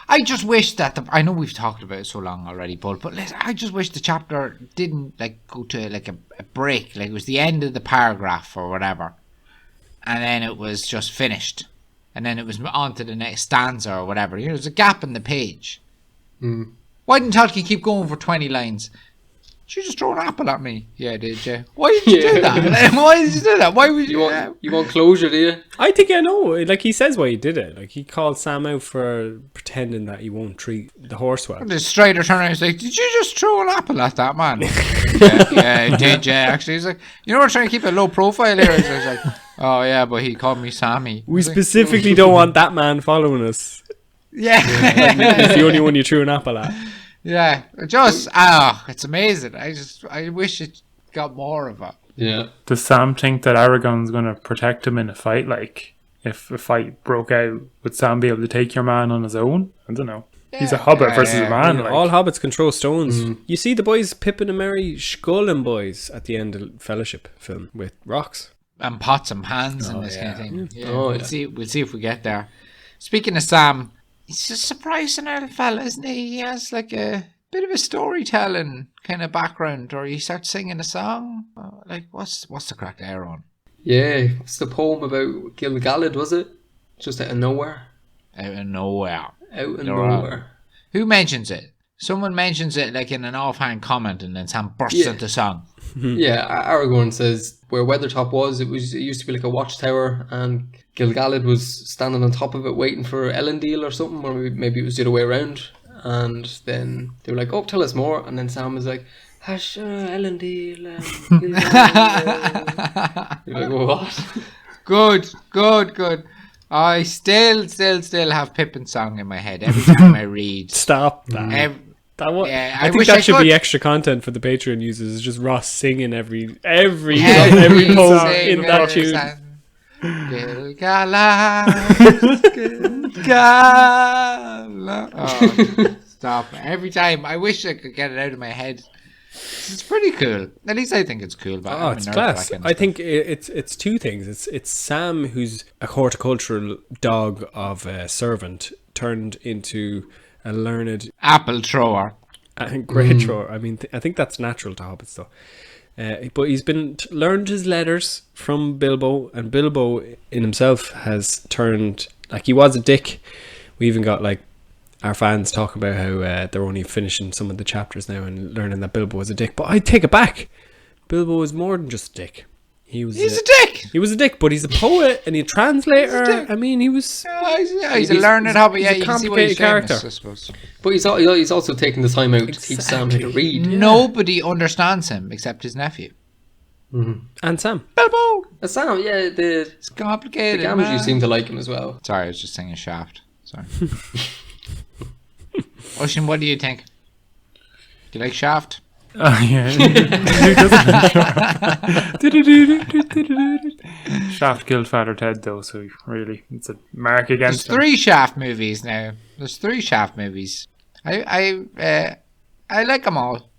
I just wish that I know we've talked about it so long already, but listen, I just wish the chapter didn't go to a break, like it was the end of the paragraph or whatever, and then it was just finished, and then it was on to the next stanza or whatever. There's a gap in the page. Why didn't Tolkien keep going for 20 lines? Did you just throw an apple at me? Yeah, did you? Why did you do that? Why did you do that? Why would you? You want closure, do you? I think I know. Like, he says why he did it. Like, he called Sam out for pretending that he won't treat the horse well. The Strider turned around and was like, did you just throw an apple at that man? yeah, did you? Actually, he's like, we're trying to keep a low profile here. So I was like, Oh yeah, but he called me Sammy. We specifically don't want that man following us. Yeah. He's the only one you threw an apple at. Yeah. It's amazing. I wish it got more of it. Yeah. Does Sam think that Aragorn's going to protect him in a fight? Like, if a fight broke out, would Sam be able to take your man on his own? I don't know. He's a hobbit versus a man. Like. All hobbits can throw stones. You see the boys, Pippin and Merry, sculling boys at the end of Fellowship film with rocks. And pots and pans and this kind of thing. Yeah. Oh, We'll see if we get there. Speaking of Sam, he's a surprising old fella, isn't he? He has like a bit of a storytelling kind of background, or he starts singing a song. Like, what's the crack there on? Yeah, it's the poem about Gil-galad, was it? Just out of nowhere. Out of nowhere. Out of nowhere. Who mentions it? Someone mentions it like in an offhand comment, and then Sam bursts into song. Yeah, Aragorn says where Weathertop was, it used to be like a watchtower, and Gil-galad was standing on top of it waiting for Elendil or something, or maybe it was the other way around. And then they were like, "Oh, tell us more." And then Sam was like, "Hush, Elendil, Gil-galad." You're like, what? Good. I still have Pippin's song in my head every time I read. Stop that. I I think wish that I should could. be extra content for the Patreon users. It's just Ross singing every poem in that tune. Gil-galad. Oh, stop. Every time. I wish I could get it out of my head. It's pretty cool. At least I think it's cool. But I'm It's a nerd class. for that kind of I stuff. think it's two things. It's Sam, who's a horticultural dog of a servant, turned into a learned Apple thrower. great thrower. I mean, I think that's natural to hobbits, though. But he's learned his letters from Bilbo, and Bilbo in himself has turned, like, he was a dick. We even got like our fans talk about how they're only finishing some of the chapters now and learning that Bilbo was a dick. But I take it back. Bilbo was more than just a dick. He's a dick. He was a dick, but he's a poet and a translator. I mean, he was. He's a learned hobbit. Yeah, he's a you can see why he's complicated famous, character. I suppose. But he's also taking the time out to teach Sam how to read. Nobody understands him except his nephew. And Sam. Bilbo. Sam, yeah, It's the complicated, Gamgee man. seem to like him as well. Sorry, I was just singing Shaft. Sorry. Ocean, what do you think? Do you like Shaft? Oh, yeah. Shaft killed Father Ted, though, so really, it's a mark There's against him. 3 Shaft movies now. There's 3 Shaft movies. I like them all.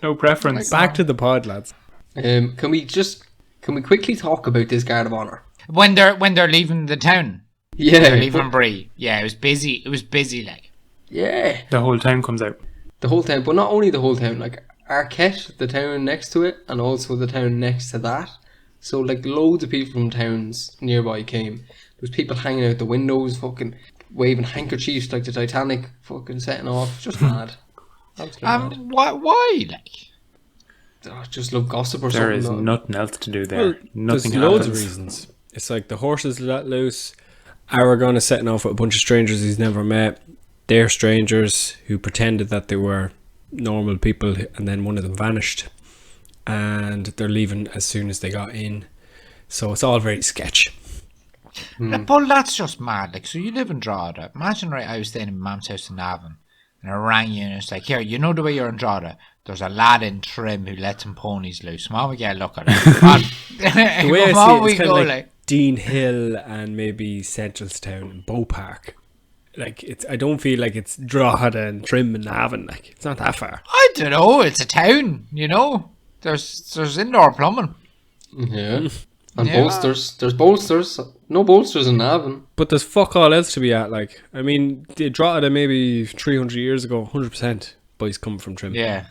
No preference. Back to the pod, lads. Can we quickly talk about this Guard of Honor? When they're leaving the town. Yeah, They're leaving Bree. Yeah, it was busy. It was busy, like. yeah, The whole town comes out. the whole town, but not only the whole town, like Arquette, the town next to it, and also the town next to that. So like loads of people from towns nearby came. There was people hanging out the windows, fucking waving handkerchiefs like the Titanic, fucking setting off. Just mad. Absolutely mad. Why, like? Oh, just love gossip or There something. is nothing else to do there. Well, Nothing there's loads of happens. reasons. It's like the horses let loose. Aragorn is setting off with a bunch of strangers he's never met. They're strangers who pretended that they were normal people, and then one of them vanished. And they're leaving as soon as they got in. So it's all very sketch. But that's just mad. Like, so you live in Drogheda. Imagine, right, I was staying in my mum's house in Navan, and I rang you, and it's like, here, you know the way you're in Drogheda? There's a lad in Trim who lets some ponies loose. Come on, we get a look at it. The way I Come on, see we it, it's kind go, of like Dean Hill and maybe Centralstown and Bow Park. Like, it's, I don't feel like it's Drogheda and Trim and Navan. Like, it's not that far. I don't know. It's a town, you know. There's indoor plumbing. Yeah. And Yeah. bolsters. There's bolsters. No bolsters in Navan. But there's fuck all else to be at. Like, I mean, the Drogheda maybe 300 years ago, 100% boys come from Trim. Yeah.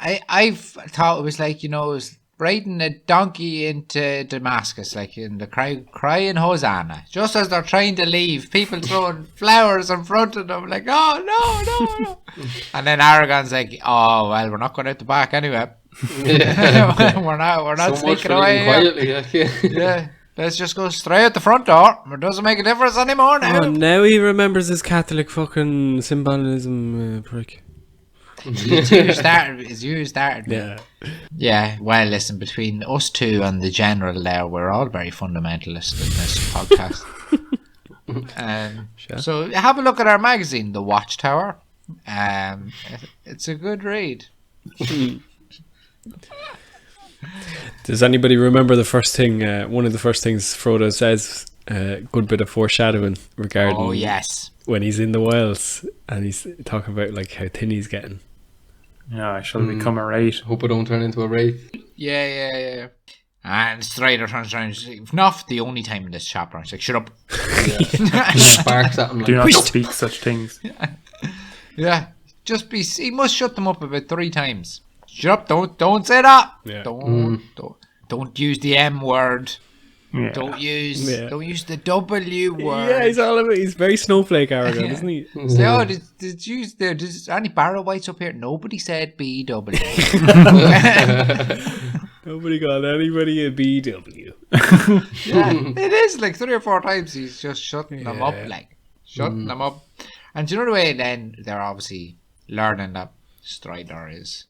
I've thought it was like, you know, it was riding a donkey into Damascus, like in the crying Hosanna. Just as they're trying to leave, people throwing flowers in front of them, like, oh, no. And then Aragorn's like, oh, well, we're not going out the back anyway. Yeah. we're not So much sneaking for away. living Here. quietly. Yeah. Let's just go straight out the front door. It doesn't make a difference anymore now. Oh, now he remembers his Catholic fucking symbolism prick. It's you started. Yeah. Yeah, well, listen, between us two and the general there, we're all very fundamentalist in this podcast. Sure. So have a look at our magazine, The Watchtower. It's a good read. Does anybody remember the first thing? One of the first things Frodo says. Good bit of foreshadowing regarding. Oh yes. When he's in the wilds and he's talking about like how thin he's getting. Yeah, I shall become a wraith. Hope I don't turn into a wraith. Yeah. And Strider turns around and says, not the only time in this chapter. He's like, shut up. Sparks at him. Do Like, not speak such things. Yeah. He must shut them up about 3 times. Shut up, don't say that. Yeah. Don't use the M word. Yeah. Don't use the W word. Yeah, he's very snowflake arrogant, isn't he? So, did any Barrow Whites up here? Nobody said BW. Nobody got anybody a BW. Yeah, it is like 3 or 4 times he's just shutting them up, shutting them up. And do you know the way then they're obviously learning that Strider is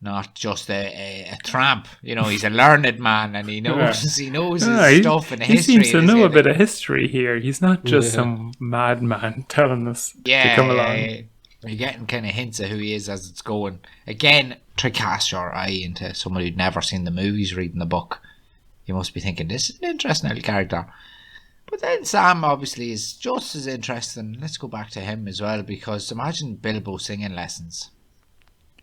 not just a tramp, he's a learned man and he knows his stuff and he history. seems to know a bit of history here. He's not just some madman telling us to come along. You're getting kind of hints of who he is as it's going. Again, try cast your eye into somebody who'd never seen the movies reading the book. You must be thinking, this is an interesting little character. But then Sam obviously is just as interesting. Let's go back to him as well, because imagine Bilbo singing lessons.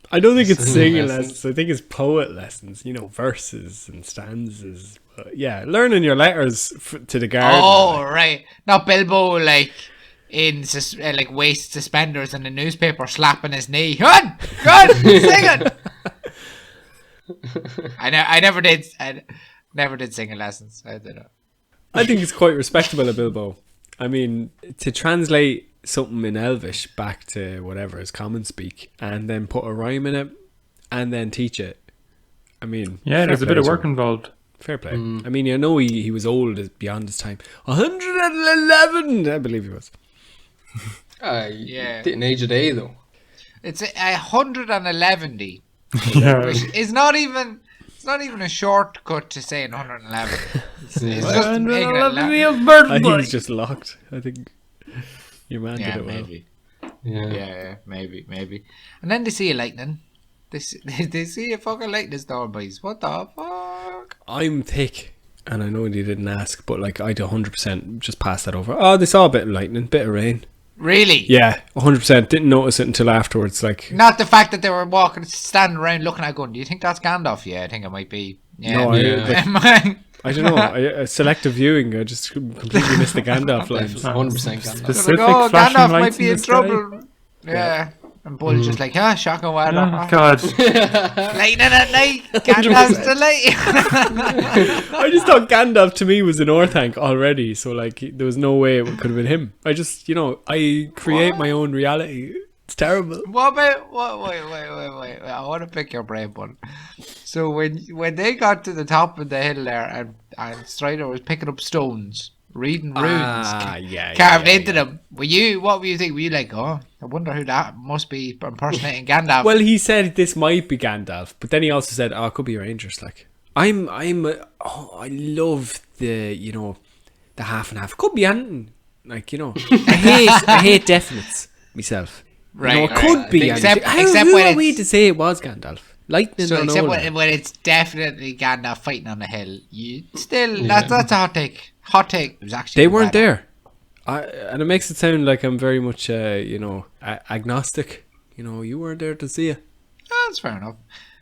I don't think it's singing lessons. I think it's poet lessons. Verses and stanzas. Yeah, learning your letters to the garden. Oh, right. Not Bilbo in waist suspenders and the newspaper slapping his knee. Good, sing it. I never did singing lessons. I don't know. I think it's quite respectable of Bilbo. I mean, to translate something in Elvish back to whatever is common speak and then put a rhyme in it and then teach it. I mean, yeah, there's a bit of work involved. Fair play. I mean, he was old beyond his time. 111, I believe he was. yeah. Didn't age a day though. It's 111, Yeah. which is not even. It's not even a shortcut to saying 111. It's just making it I think he's just locked. I think your man did it well. Maybe. Yeah, maybe. And then they see a lightning. They see a fucking lightning storm, boys. What the fuck? I'm thick, and I know you didn't ask, but I'd 100% just pass that over. Oh, they saw a bit of lightning, bit of rain. Really? Yeah, 100%. Didn't notice it until afterwards. Not the fact that they were standing around looking at it going, do you think that's Gandalf? Yeah, I think it might be. Yeah. No, I don't know. Selective viewing. I just completely missed the Gandalf line. 100% Gandalf. Specific Gandalf flashing lights might be in the sky. trouble. Yeah. And Bull's just shocking weather. Oh, God. Lightning at night. Gandalf's delight. I just thought Gandalf to me was an Orthanc already, so there was no way it could have been him. I just, I create my own reality. It's terrible. What about wait. I want to pick your brain, bud. So when they got to the top of the hill there and Strider was picking up stones, reading runes carved into them. What were you thinking? Were you like, oh, I wonder who that must be impersonating Gandalf? Well, he said this might be Gandalf, but then he also said, oh, it could be Rangers. I love the half and half. Could be anything. I hate definites myself. Right. It could be. Except who when are we to say it was Gandalf? Lightning. So except when it's definitely Gandalf fighting on the hill, that's a hot take. Hot take. It was actually they weren't there, and it makes it sound like I'm very much agnostic. You weren't there to see it. That's fair enough.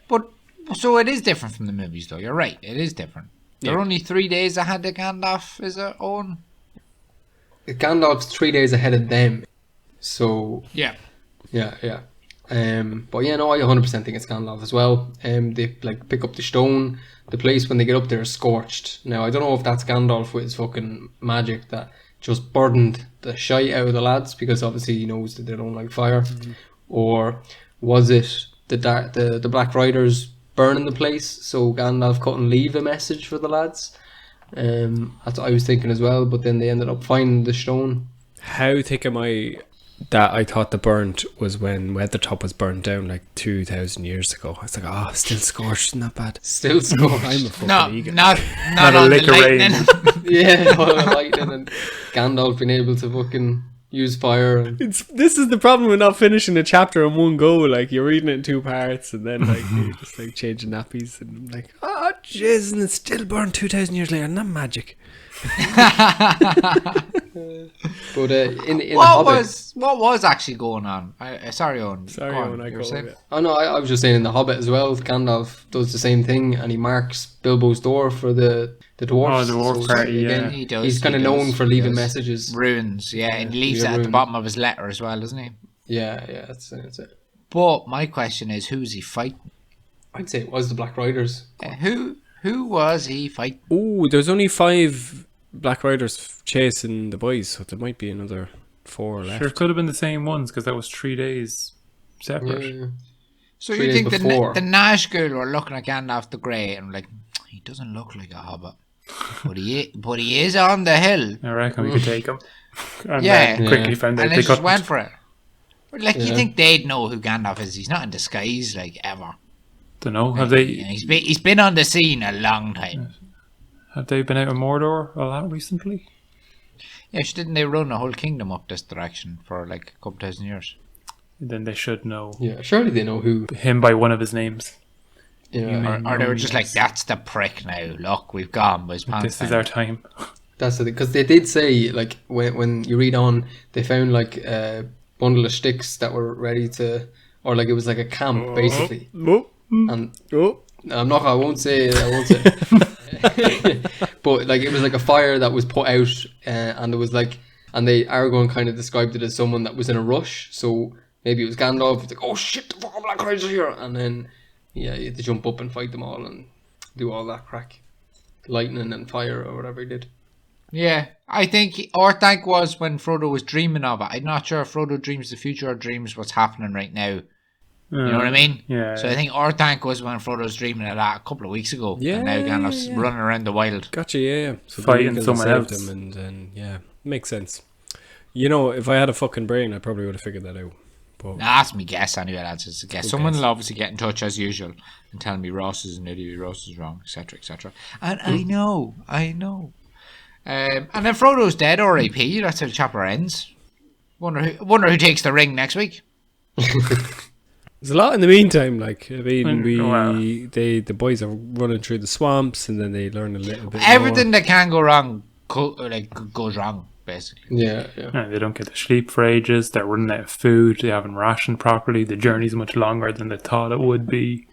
But so it is different from the movies, though. You're right. It is different. They're only 3 days ahead of Gandalf is their own. Gandalf's 3 days ahead of them. So yeah. But yeah, no, I 100% think it's Gandalf as well. They pick up the stone. The place when they get up there is scorched. Now I don't know if that's Gandalf with his fucking magic that just burdened the shite out of the lads because obviously he knows that they don't like fire, or was it the Black Riders burning the place so Gandalf couldn't leave a message for the lads? That's what I was thinking as well. But then they ended up finding the stone. How thick am I that I thought the burnt was when Weathertop was burnt down like 2,000 years ago. I was like, oh, still scorched, not bad. Still scorched. I'm a fucking No, eagle. not Not a on the lick of rain. lightning. Yeah, lightning and Gandalf being able to fucking use fire. And This is the problem with not finishing a chapter in one go. Like, you're reading it in two parts and then like you're just like changing nappies and I'm like, oh jeez, and it's still burned 2,000 years later. Not magic. but in the what Hobbit, was actually going on? Sorry, Owen. Sorry, Go on, Owen, I you were go saying? with it. oh no, I was just saying in the Hobbit as well. Gandalf does the same thing, and he marks Bilbo's door for the dwarves. Oh, the dwarf party, yeah. He does. He's kind of he known does, for he leaving does. messages. Runes, yeah, and he leaves it Yeah, at the runes. bottom of his letter as well, doesn't he? Yeah, that's it. But my question is, who's he fighting? I'd say it was the Black Riders. Who was he fighting? Ooh, there's only 5 Black Riders chasing the boys, so there might be another 4 left. Sure, it could have been the same ones because that was 3 days separate. Yeah. So 3 you days think before. the Nazgul were looking at Gandalf the Grey and like, he doesn't look like a hobbit, but he is on the hill. I reckon we could take them. And Yeah. then quickly found out And they they just couldn't. went for it. Like, you Yeah. think they'd know who Gandalf is? He's not in disguise, like, ever. Don't know. Have You know, they he's been on the scene a long time. been out of Mordor a lot recently? Yeah, didn't they run a whole kingdom up this direction for like a couple thousand years? Then they should know Yeah, surely they know who. him by one of his names. Yeah, Or they were just like, that's the prick now. Look, we've gone by his pants. This is our time. that's the thing. Because they did say, like, when you read on, they found like a bundle of sticks that were ready to, or like it was like a camp basically. Oh, And oh. I won't say. But like it was like a fire that was put out, and it was like, and Aragorn kind of described it as someone that was in a rush. So maybe it was Gandalf. It's like, oh shit, the fucking Black Riders are here, and then yeah, you had to jump up and fight them all and do all that crack, lightning and fire or whatever he did. Yeah, I think Orthanc was when Frodo was dreaming of it. I'm not sure if Frodo dreams the future or dreams what's happening right now. You know what I mean? Yeah. So I think Orthanc was when Frodo was dreaming of that a couple of weeks ago. Yeah, And now Gandalf's yeah. running around the wild. Gotcha, yeah. So the Fighting eagles someone saved else. them and then, yeah, makes sense. You know, if I had a fucking brain, I probably would have figured that out. But Nah, that's me guess anyway, lads. It's a guess. Good Someone guess. will obviously get in touch as usual and tell me Ross is an idiot, Ross is wrong, etc., etc. And I know. And then Frodo's dead, R.I.P. That's how the chapter ends. Wonder who takes the ring next week. there's a lot in the meantime. Like, I mean, Wow. the boys are running through the swamps and then they learn a little bit Everything that can go wrong, goes wrong, basically. Yeah. No, they don't get to sleep for ages. They're running out of food. They haven't rationed properly. The journey's much longer than they thought it would be.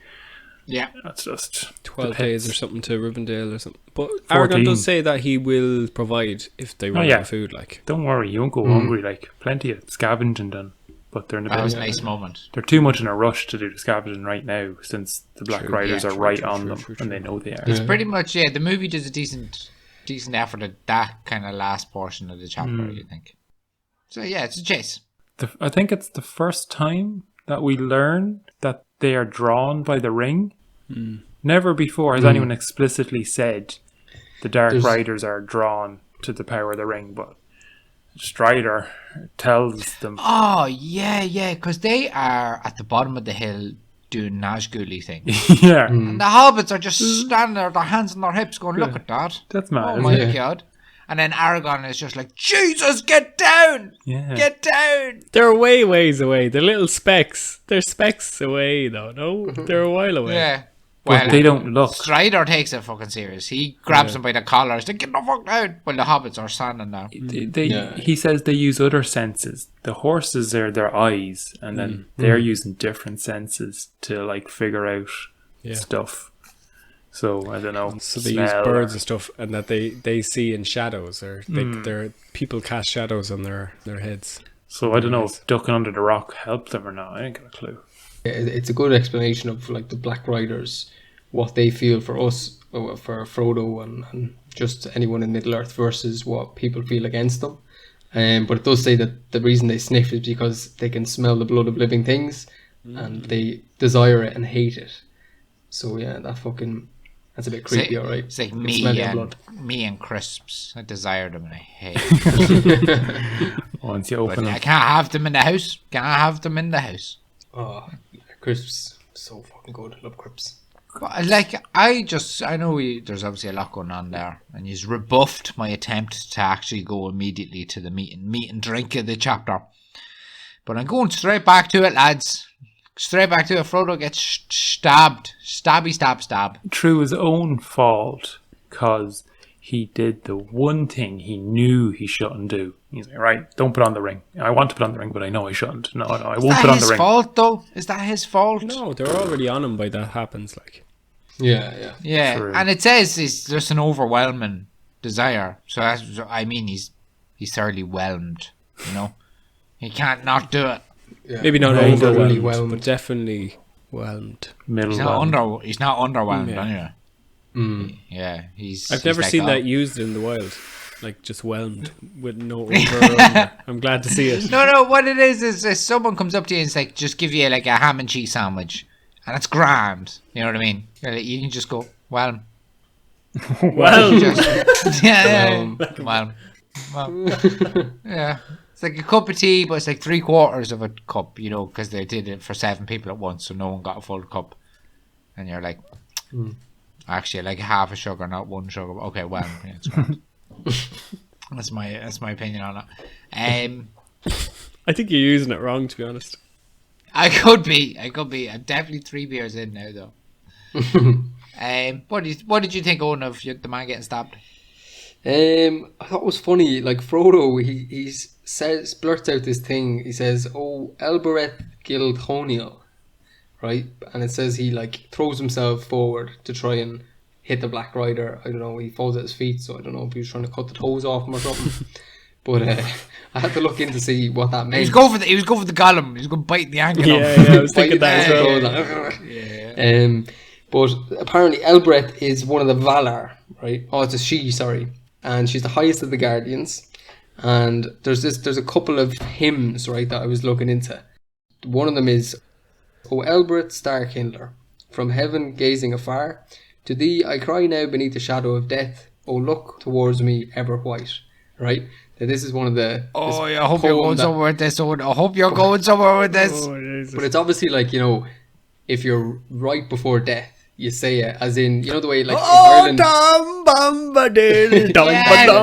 Yeah. That's just 12 the days or pits. something to Rivendell or something. But 14. Aragorn does say that he will provide if they run yeah. out of food. Like, Don't worry, you won't go hungry. Like plenty of scavenging done, but they're in a That bit. was a nice moment. They're too much in a rush to do the scavenging right now, since the Black True, Riders yeah, are true, right true, on true, them, true, and true. they know they are. It's pretty much, yeah, the movie does a decent effort at that kind of last portion of the chapter, you think. So yeah, it's a chase. I think it's the first time that we learn that they are drawn by the ring. Never before has anyone explicitly said the Dark Riders are drawn to the power of the ring, but Strider tells them. Oh, yeah, because they are at the bottom of the hill doing Nazgul thing. Yeah, And the hobbits are just standing there, their hands on their hips going, look at that. that's mad. Oh isn't my it? god. And then Aragorn is just like, Jesus, get down! Yeah. Get down! they're way ways away. They're little specks. They're specks away, though. No, they're a while away. Yeah. But they don't look. Strider takes it fucking serious. He grabs them by the collar. He's like, get the fuck down! While the hobbits are standing there. He says they use other senses. The horses are their eyes, and then they're using different senses to like figure out stuff. So I don't know. So they use birds and stuff, and that they see in shadows, or they're people cast shadows on their heads. So I don't know if ducking under the rock helped them or not. I ain't got a clue. It's a good explanation of like the Black Riders, what they feel for us, for Frodo and just anyone in Middle Earth versus what people feel against them. But it does say that the reason they sniff is because they can smell the blood of living things and they desire it and hate it. So yeah, that's a bit creepy, alright. It's like Smell your me and crisps. I desire them and I hate them. Once you But open I them. can't have them in the house. Can't have them in the house. Oh, crisps, so fucking good. Love crisps. But, like, I know there's obviously a lot going on there, and he's rebuffed my attempt to actually go immediately to the meat and drink of the chapter. But I'm going straight back to it, lads. Straight back to it. Frodo gets stabbed. Stab. Through his own fault, because he did the one thing he knew he shouldn't do. He's like, right, don't put on the ring. I want to put on the ring, but I know I shouldn't. No, I won't put on the ring. Is that his fault, though? Is that his fault? No, they're already on him by that happens. Like, Yeah. Yeah, True. and it says it's just an overwhelming desire. So he's thoroughly whelmed. You know, he can't not do it. Yeah. maybe not Very overwhelmed, whelmed. but definitely whelmed. Middle He's one. not underwhelmed Yeah. anyway. Mm. Yeah, he's. I've he's never like, seen oh. that used in the wild. Like, just whelmed with no over or under. I'm glad to see it. No. What it is someone comes up to you and it's like, just give you like a ham and cheese sandwich, and it's grand. You know what I mean? You can just go, well, Well, yeah. Yeah. It's like a cup of tea, but it's like 3/4 of a cup, you know, because they did it for 7 people at once, so no one got a full cup. And you're like, actually, like half a sugar, not 1 sugar. Okay, well, yeah, it's grand. That's my opinion on it. I think you're using it wrong, to be honest. I could be. I'm definitely 3 beers in now, though. What did you think, Owen, of the man getting stabbed? I thought it was funny. Like Frodo, he blurts out this thing. He says, "Oh, Elbereth Gilthoniel," right? And it says he like throws himself forward to try and hit the Black Rider. I don't know. He falls at his feet, so I don't know if he was trying to cut the toes off him or something. But I had to look in to see what that meant. He was going for the Gollum. He was going to bite the ankle off. Yeah, I was thinking that as well. Yeah. But apparently Elbereth is one of the Valar, right? Oh, it's a she, sorry. And she's the highest of the Guardians. And there's a couple of hymns, right, that I was looking into. One of them is, "O Elbereth Starkindler, from heaven gazing afar, to thee I cry now beneath the shadow of death. O look towards me ever white." Right? Now this is one of the... Oh, this I hope you're poem going that- somewhere with this, Owen. I hope you're going somewhere with this. But it's obviously like, you know, if you're right before death, you say it, as in, you know the way, like, in Ireland... Yeah,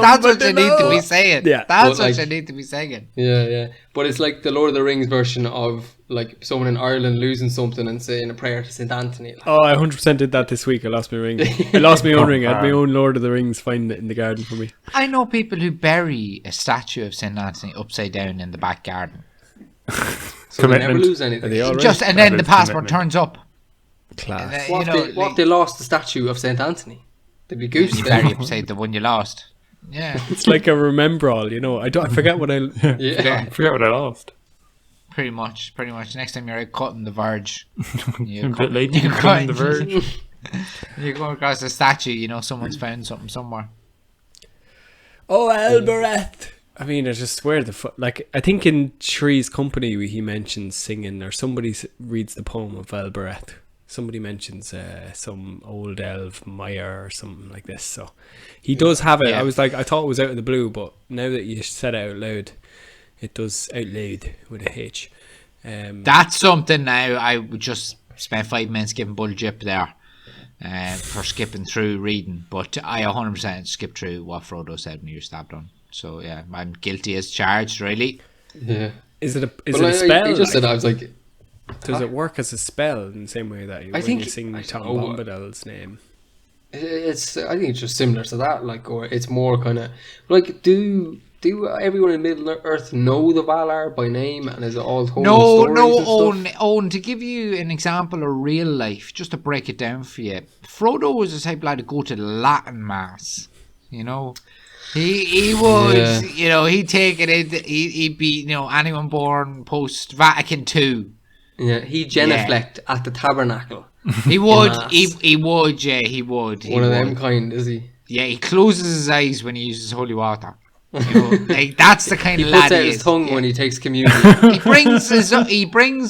that's what you need to be saying. Yeah. That's But, what like- you need to be saying. Yeah. But it's like the Lord of the Rings version of, like, someone in Ireland losing something and saying a prayer to St. Anthony. Like, Oh, I 100% did that this week. I lost my ring. I lost my own ring. I had my own Lord of the Rings find it in the garden for me. I know people who bury a statue of St. Anthony upside down in the back garden. so they never Commitment. lose Are anything. they all right? Just and then the is passport commitment. turns up. Class. You What, know, if they lost the statue of St. Anthony? They'd be goose. you bury upside the one you lost. Yeah, It's like a remember all, you know. I forget what I... Yeah. I forget what I lost. pretty much. Next time you're out cutting the verge, you A bit late to you come on the verge. you go across a statue. You know someone's found something somewhere. Oh, Elbereth! I mean, I just swear the like, I think in Three's Company he mentions singing, or somebody reads the poem of Elbereth. Somebody mentions some old elf Maya or something like this. So he does have it. Yeah. I was like, I thought it was out of the blue, but now that you said it out loud, it does out loud with a H. That's something now. I would just spend 5 minutes giving Bull Jip there for skipping through reading, but I 100% skipped through what Frodo said when he was stabbed on. So yeah, I'm guilty as charged. Really. Yeah. Is it But a spell? He just said, I was like, Does it work as a spell in the same way that when think- you sing I Tom don't know. Bombadil's name? I think it's just similar to that, like, or it's more kind of like, do everyone in Middle Earth know the Valar by name, and is it all told in stories and stuff? Owen, to give you an example of real life, just to break it down for you, Frodo was the type of lad to go to the Latin Mass, you know. He would, Yeah. you know, he'd take it in, he'd be, you know, anyone born post Vatican II. Yeah, he genuflect at the tabernacle. He would, Mass. he would, yeah, he would. One of them kind, is he? Yeah, he closes his eyes when he uses holy water. You know, like, that's the kind He of puts lad out he his is. tongue Yeah. when he takes communion. He brings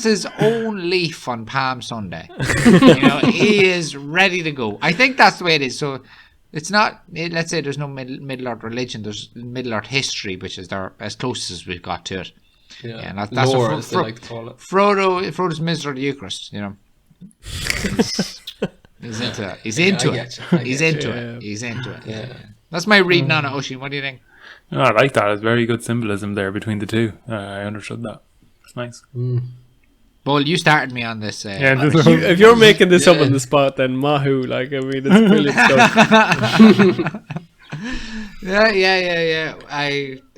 his own leaf on Palm Sunday. You know, he is ready to go. I think that's the way it is. So It's not. Let's say there's no Middle Earth religion. There's Middle Earth history, which is as close as we've got to it. Yeah, and that's lore, what as they like to call it. Frodo's Minister of the Eucharist. You know, he's into it. He's into it. He's into it. He's into it. Yeah. That's my reading on it, Oisin. What do you think? No, I like that. It's very good symbolism there between the two. I understood that. It's nice. Well, you started me on this. If you're making this up on the spot, then Mahu, like, I mean, it's brilliant stuff. Yeah.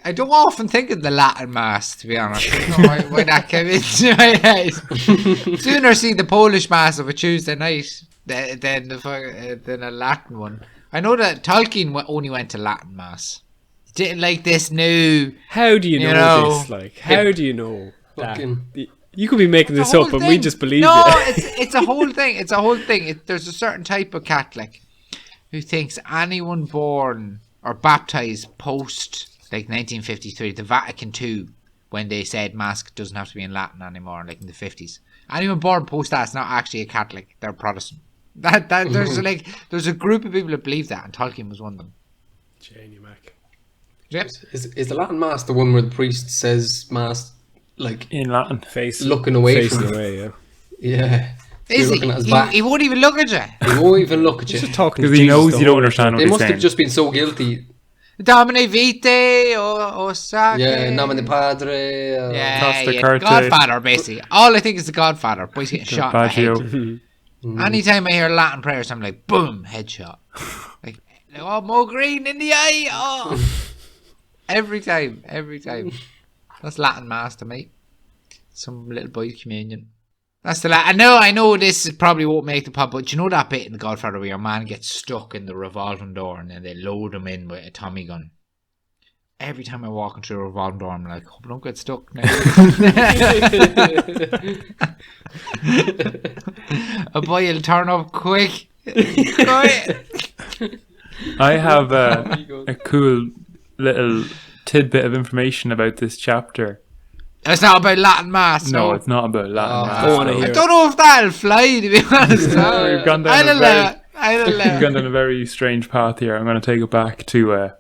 I don't often think of the Latin Mass, to be honest. I don't know why that came into my head. Sooner see the Polish Mass of a Tuesday night than a Latin one. I know that Tolkien only went to Latin Mass. He didn't like this new. How do you know this? Like, how do you know that? You could be making this up, and we just believe no, it. it's a whole thing. It's a whole thing. There's a certain type of Catholic who thinks anyone born or baptized post like 1953, the Vatican II, when they said Mass doesn't have to be in Latin anymore, like in the 50s. Anyone born post that's not actually a Catholic; they're Protestant. There's a group of people that believe that, and Tolkien was one of them. Janie Mac. Yep. Is the Latin Mass the one where the priest says Mass like in Latin, looking away facing from away? Yeah. Yeah. Is he won't even look at you. He won't even look at you. He's just talking because he knows you don't understand what they he's must saying. have just been so guilty. Domine Vitae or Sacre. Yeah, Nomine Padre. Godfather, basically. All I think is the Godfather. Boys getting shot in the head. Anytime I hear Latin prayers, I'm like, boom, headshot. Like, oh, Mo Green in the eye. Oh. Every time. That's Latin Mass to me. Some little boy's communion. That's the I know this probably won't make the pod, but you know that bit in The Godfather where your man gets stuck in the revolving door and then they load him in with a Tommy gun. Every time I walk into a revolving door, I'm like, hope I don't get stuck now. A boy will turn up quick. I have a cool little tidbit of information about this chapter. It's not about Latin Mass. No, it's not about Latin Mass. I don't know if that'll fly, to be honest. We've gone down a very strange path here. I'm going to take it back to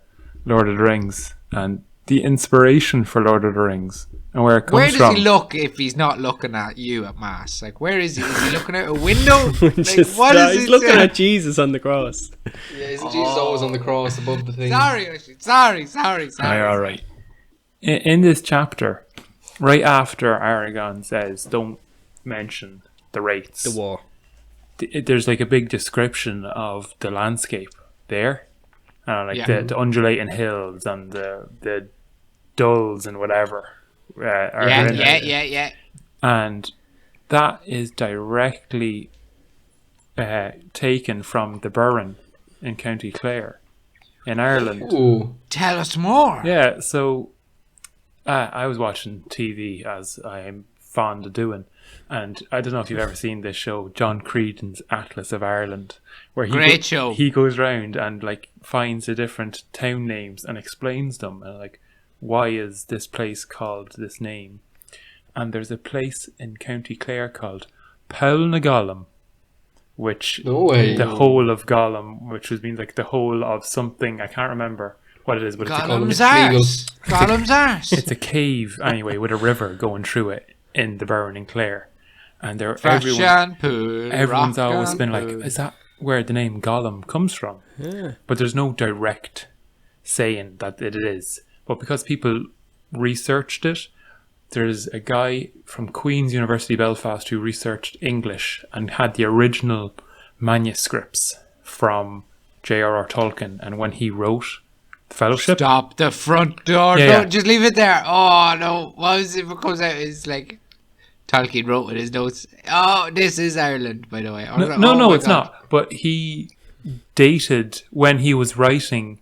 Lord of the Rings and the inspiration for Lord of the Rings and where it comes from. Where does he look if he's not looking at you at Mass? Like, where is he? Is he looking out a window? Like, what is he's looking at Jesus on the cross. Yeah, isn't Jesus always on the cross above the thing? Sorry. All right. In this chapter, right after Aragorn says, don't mention the wraiths. The war. There's like a big description of the landscape there. The undulating hills and the dulls and whatever. Yeah. And that is directly taken from the Burren in County Clare in Ireland. Ooh. Tell us more. Yeah, so I was watching TV as I am fond of doing, and I don't know if you've ever seen this show, John Creedon's Atlas of Ireland, where he goes round and like finds the different town names and explains them and like, why is this place called this name? And there's a place in County Clare called Poulnagollum, which the whole of Gollum, which means like the whole of something. I can't remember what it is, but Gollum's arse. It's a cave anyway with a river going through it in the Burren in Clare, and everyone's always been like, is that where the name Gollum comes from? Yeah. But there's no direct saying that it is. But because people researched it, there's a guy from Queen's University Belfast who researched English and had the original manuscripts from J.R.R. Tolkien, and when he wrote The Fellowship... Stop the front door. Don't just leave it there. Oh, no. What was it? If it comes out, it's like Tolkien wrote in his notes, oh, this is Ireland, by the way. No, it's not. But he dated when he was writing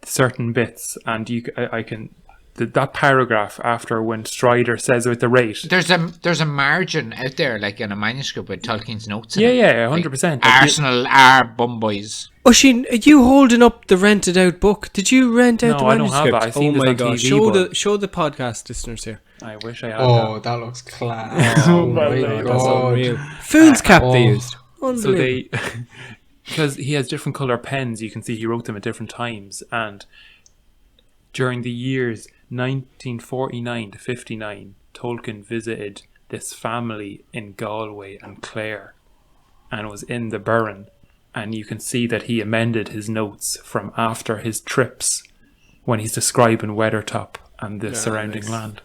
certain bits, and I can... That paragraph after when Strider says with the rate, there's a margin out there like in a manuscript with Tolkien's notes in it. 100%. Like, Arsenal are bum boys. Oisin, are you holding up the rented out book? Did you rent out the manuscript? No, I don't have it. I've seen this on TV, show the podcast listeners here. I wish I had that looks class. Oh my god. That's unreal. Fool's cap they used. So because he has different color pens. You can see he wrote them at different times, and during the years 1949 to 59, Tolkien visited this family in Galway and Clare, and was in the Burren, and you can see that he amended his notes from after his trips when he's describing Weathertop and the surrounding land.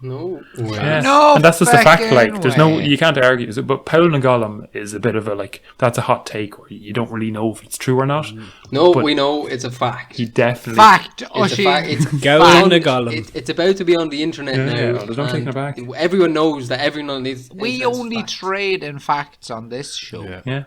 No way. Yeah. No And that's just a fact. Like, fucking there's no, way. you can't argue. But Paul and Gollum is a bit of a like. That's a hot take where you don't really know if it's true or not. No, But we know it's a fact. he definitely. Fact. It's a Oisin. fact. It's Gollum the Gollum. It's about to be on the internet Yeah, now. yeah, there's no taking and it back. Everyone knows that everyone needs. We only trade in facts on this show. Yeah. Yeah,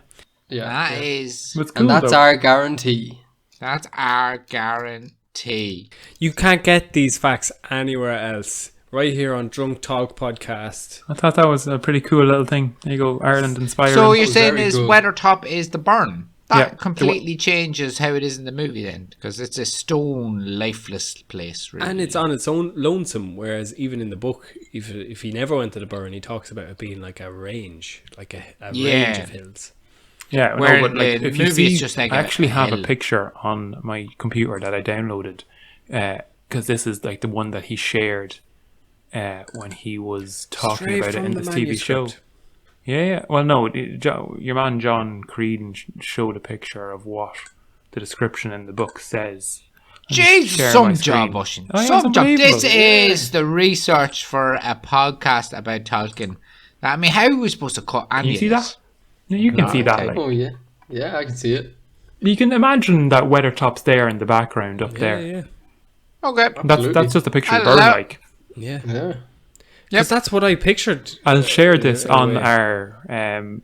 Yeah, That yeah. is. but it's cool And that's though. our guarantee. That's our guarantee. You can't get these facts anywhere else. Right here on Drunk Talk Podcast. I thought that was a pretty cool little thing. There you go, Ireland inspired. So you're was saying very is good. Weathertop is the burn? That Yeah. completely changes how it is in the movie then, because it's a stone, lifeless place, really. And it's on its own lonesome, whereas even in the book, if he never went to the burn, he talks about it being like a range, like a Yeah. range of hills. Yeah, Where no, but like, the if you movie see, is just like I a actually have hill. a picture on my computer that I downloaded, because this is like the one that he shared when he was talking Straight about it from in the this TV show. manuscript. Yeah. Well, no, your man John Creedon showed a picture of what the description in the book says. Jeez, share some my job, screen. Oisin. Oh, yeah, Some it's job. This unbelievable. is the research for a podcast about Tolkien. I mean, how are we supposed to cut any You of see this? that? Yeah, you can No, see that. okay. Like, Oh yeah, yeah, I can see it. you can imagine that Weathertop's there in the background up Yeah, there. yeah. Okay. That's just a picture of I Burn love- like. Yeah. Yeah. Because that's what I pictured. I'll share this on anyway.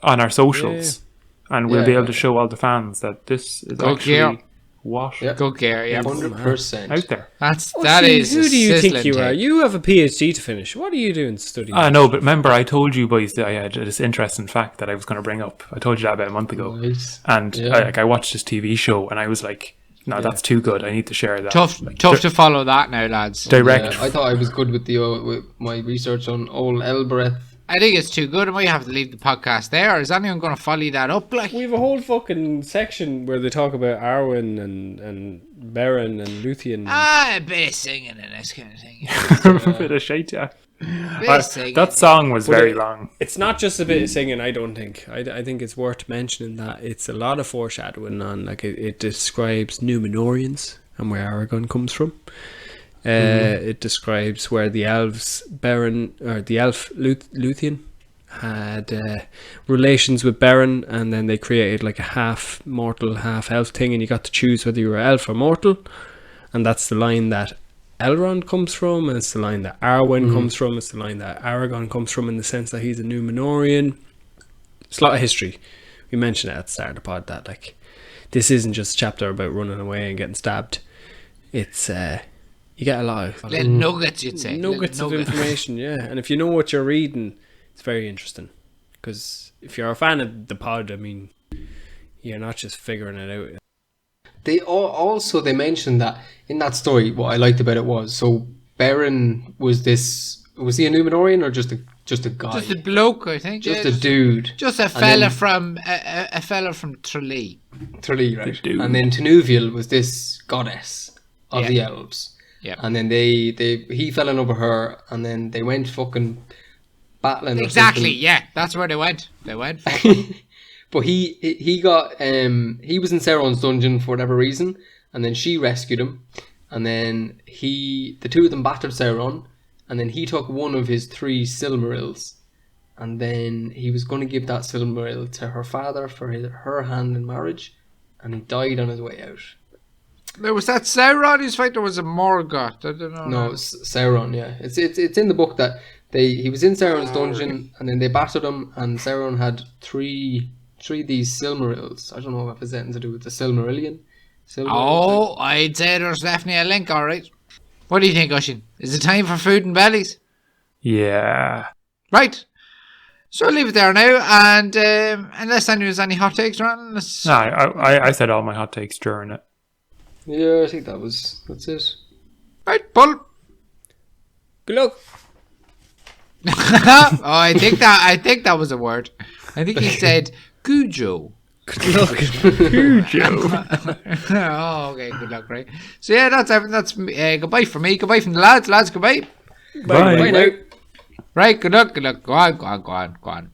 our socials, and we'll Yeah. be able to show all the fans that this is Go actually Gale. what Yeah. Good gear, yeah. 100%. out there. That See, is. who do you think you sizzling are? take. You have a PhD to finish. What are you doing studying? I know, but remember I told you boys that I had this interesting fact that I was going to bring up. I told you that about a month ago, Nice. and Yeah. I watched this TV show, and I was like, "No, that's too good. I need to share that." Tough to follow that now, lads. Direct. Yeah, I thought I was good with the with my research on old Elbereth. I think it's too good. I might have to leave the podcast there. Is anyone going to follow that up? Like, We have a whole fucking section where they talk about Arwen and Beren and Luthien. a bit of singing and this kind of thing. a bit of shite, yeah. Bit of singing. That song was But very it- long. It's not just a bit of singing, I don't think. I think it's worth mentioning that it's a lot of foreshadowing on, like, it describes Númenóreans and where Aragorn comes from. It describes where the elves, Beren, or the elf Luthien, had relations with Beren, and then they created like a half mortal, half elf thing, and you got to choose whether you were elf or mortal. And that's the line that Elrond comes from, and it's the line that Arwen comes from, it's the line that Aragorn comes from, in the sense that he's a Númenórean. It's a lot of history. We mentioned it at the start of the pod that, like, this isn't just a chapter about running away and getting stabbed. It's you get a lot of Little nuggets, you'd say. nuggets Little of information, yeah. And if you know what you're reading, it's very interesting. Because if you're a fan of the pod, I mean, you're not just figuring it out. They also they mentioned that in that story. What I liked about it was Beren was he a Númenórean or just a guy, Just a bloke, I think. just yeah, a dude, Just a fella from a fella from Tralee. Tralee, right? dude. And then Tinuviel was this goddess of Yeah. the elves. Yeah. And then he fell in love with her, and then they went fucking battling. or Exactly. something. Yeah, that's where they went. They went. But he got he was in Sauron's dungeon for whatever reason, and then she rescued him, and then the two of them battered Sauron, and then he took one of his 3 Silmarils, and then he was going to give that Silmaril to her father for her hand in marriage, and he died on his way out. There was that Sauron whose fight. There was a Morgoth. I don't know. No, it's Sauron. Yeah, it's in the book that he was in Sauron's dungeon, and then they battered him, and Sauron had three of these Silmarils. I don't know if it's anything to do with the Silmarillion. Oh, I'd say there's definitely a link. All right. What do you think, Oisin? Is it time for food and bellies? Yeah. Right. So I'll leave it there now, and unless anyone has any hot takes or anything, let's... No, I said all my hot takes during it. Yeah, I think that's it. Right, pull. Good luck. Oh, I think that was a word. I think he said Gujo. Good luck. Oh, okay, good luck, right? So yeah, that's everything. That's goodbye from me. Goodbye from the lads. Lads, goodbye. Bye. Bye now. Right, good luck. Go on.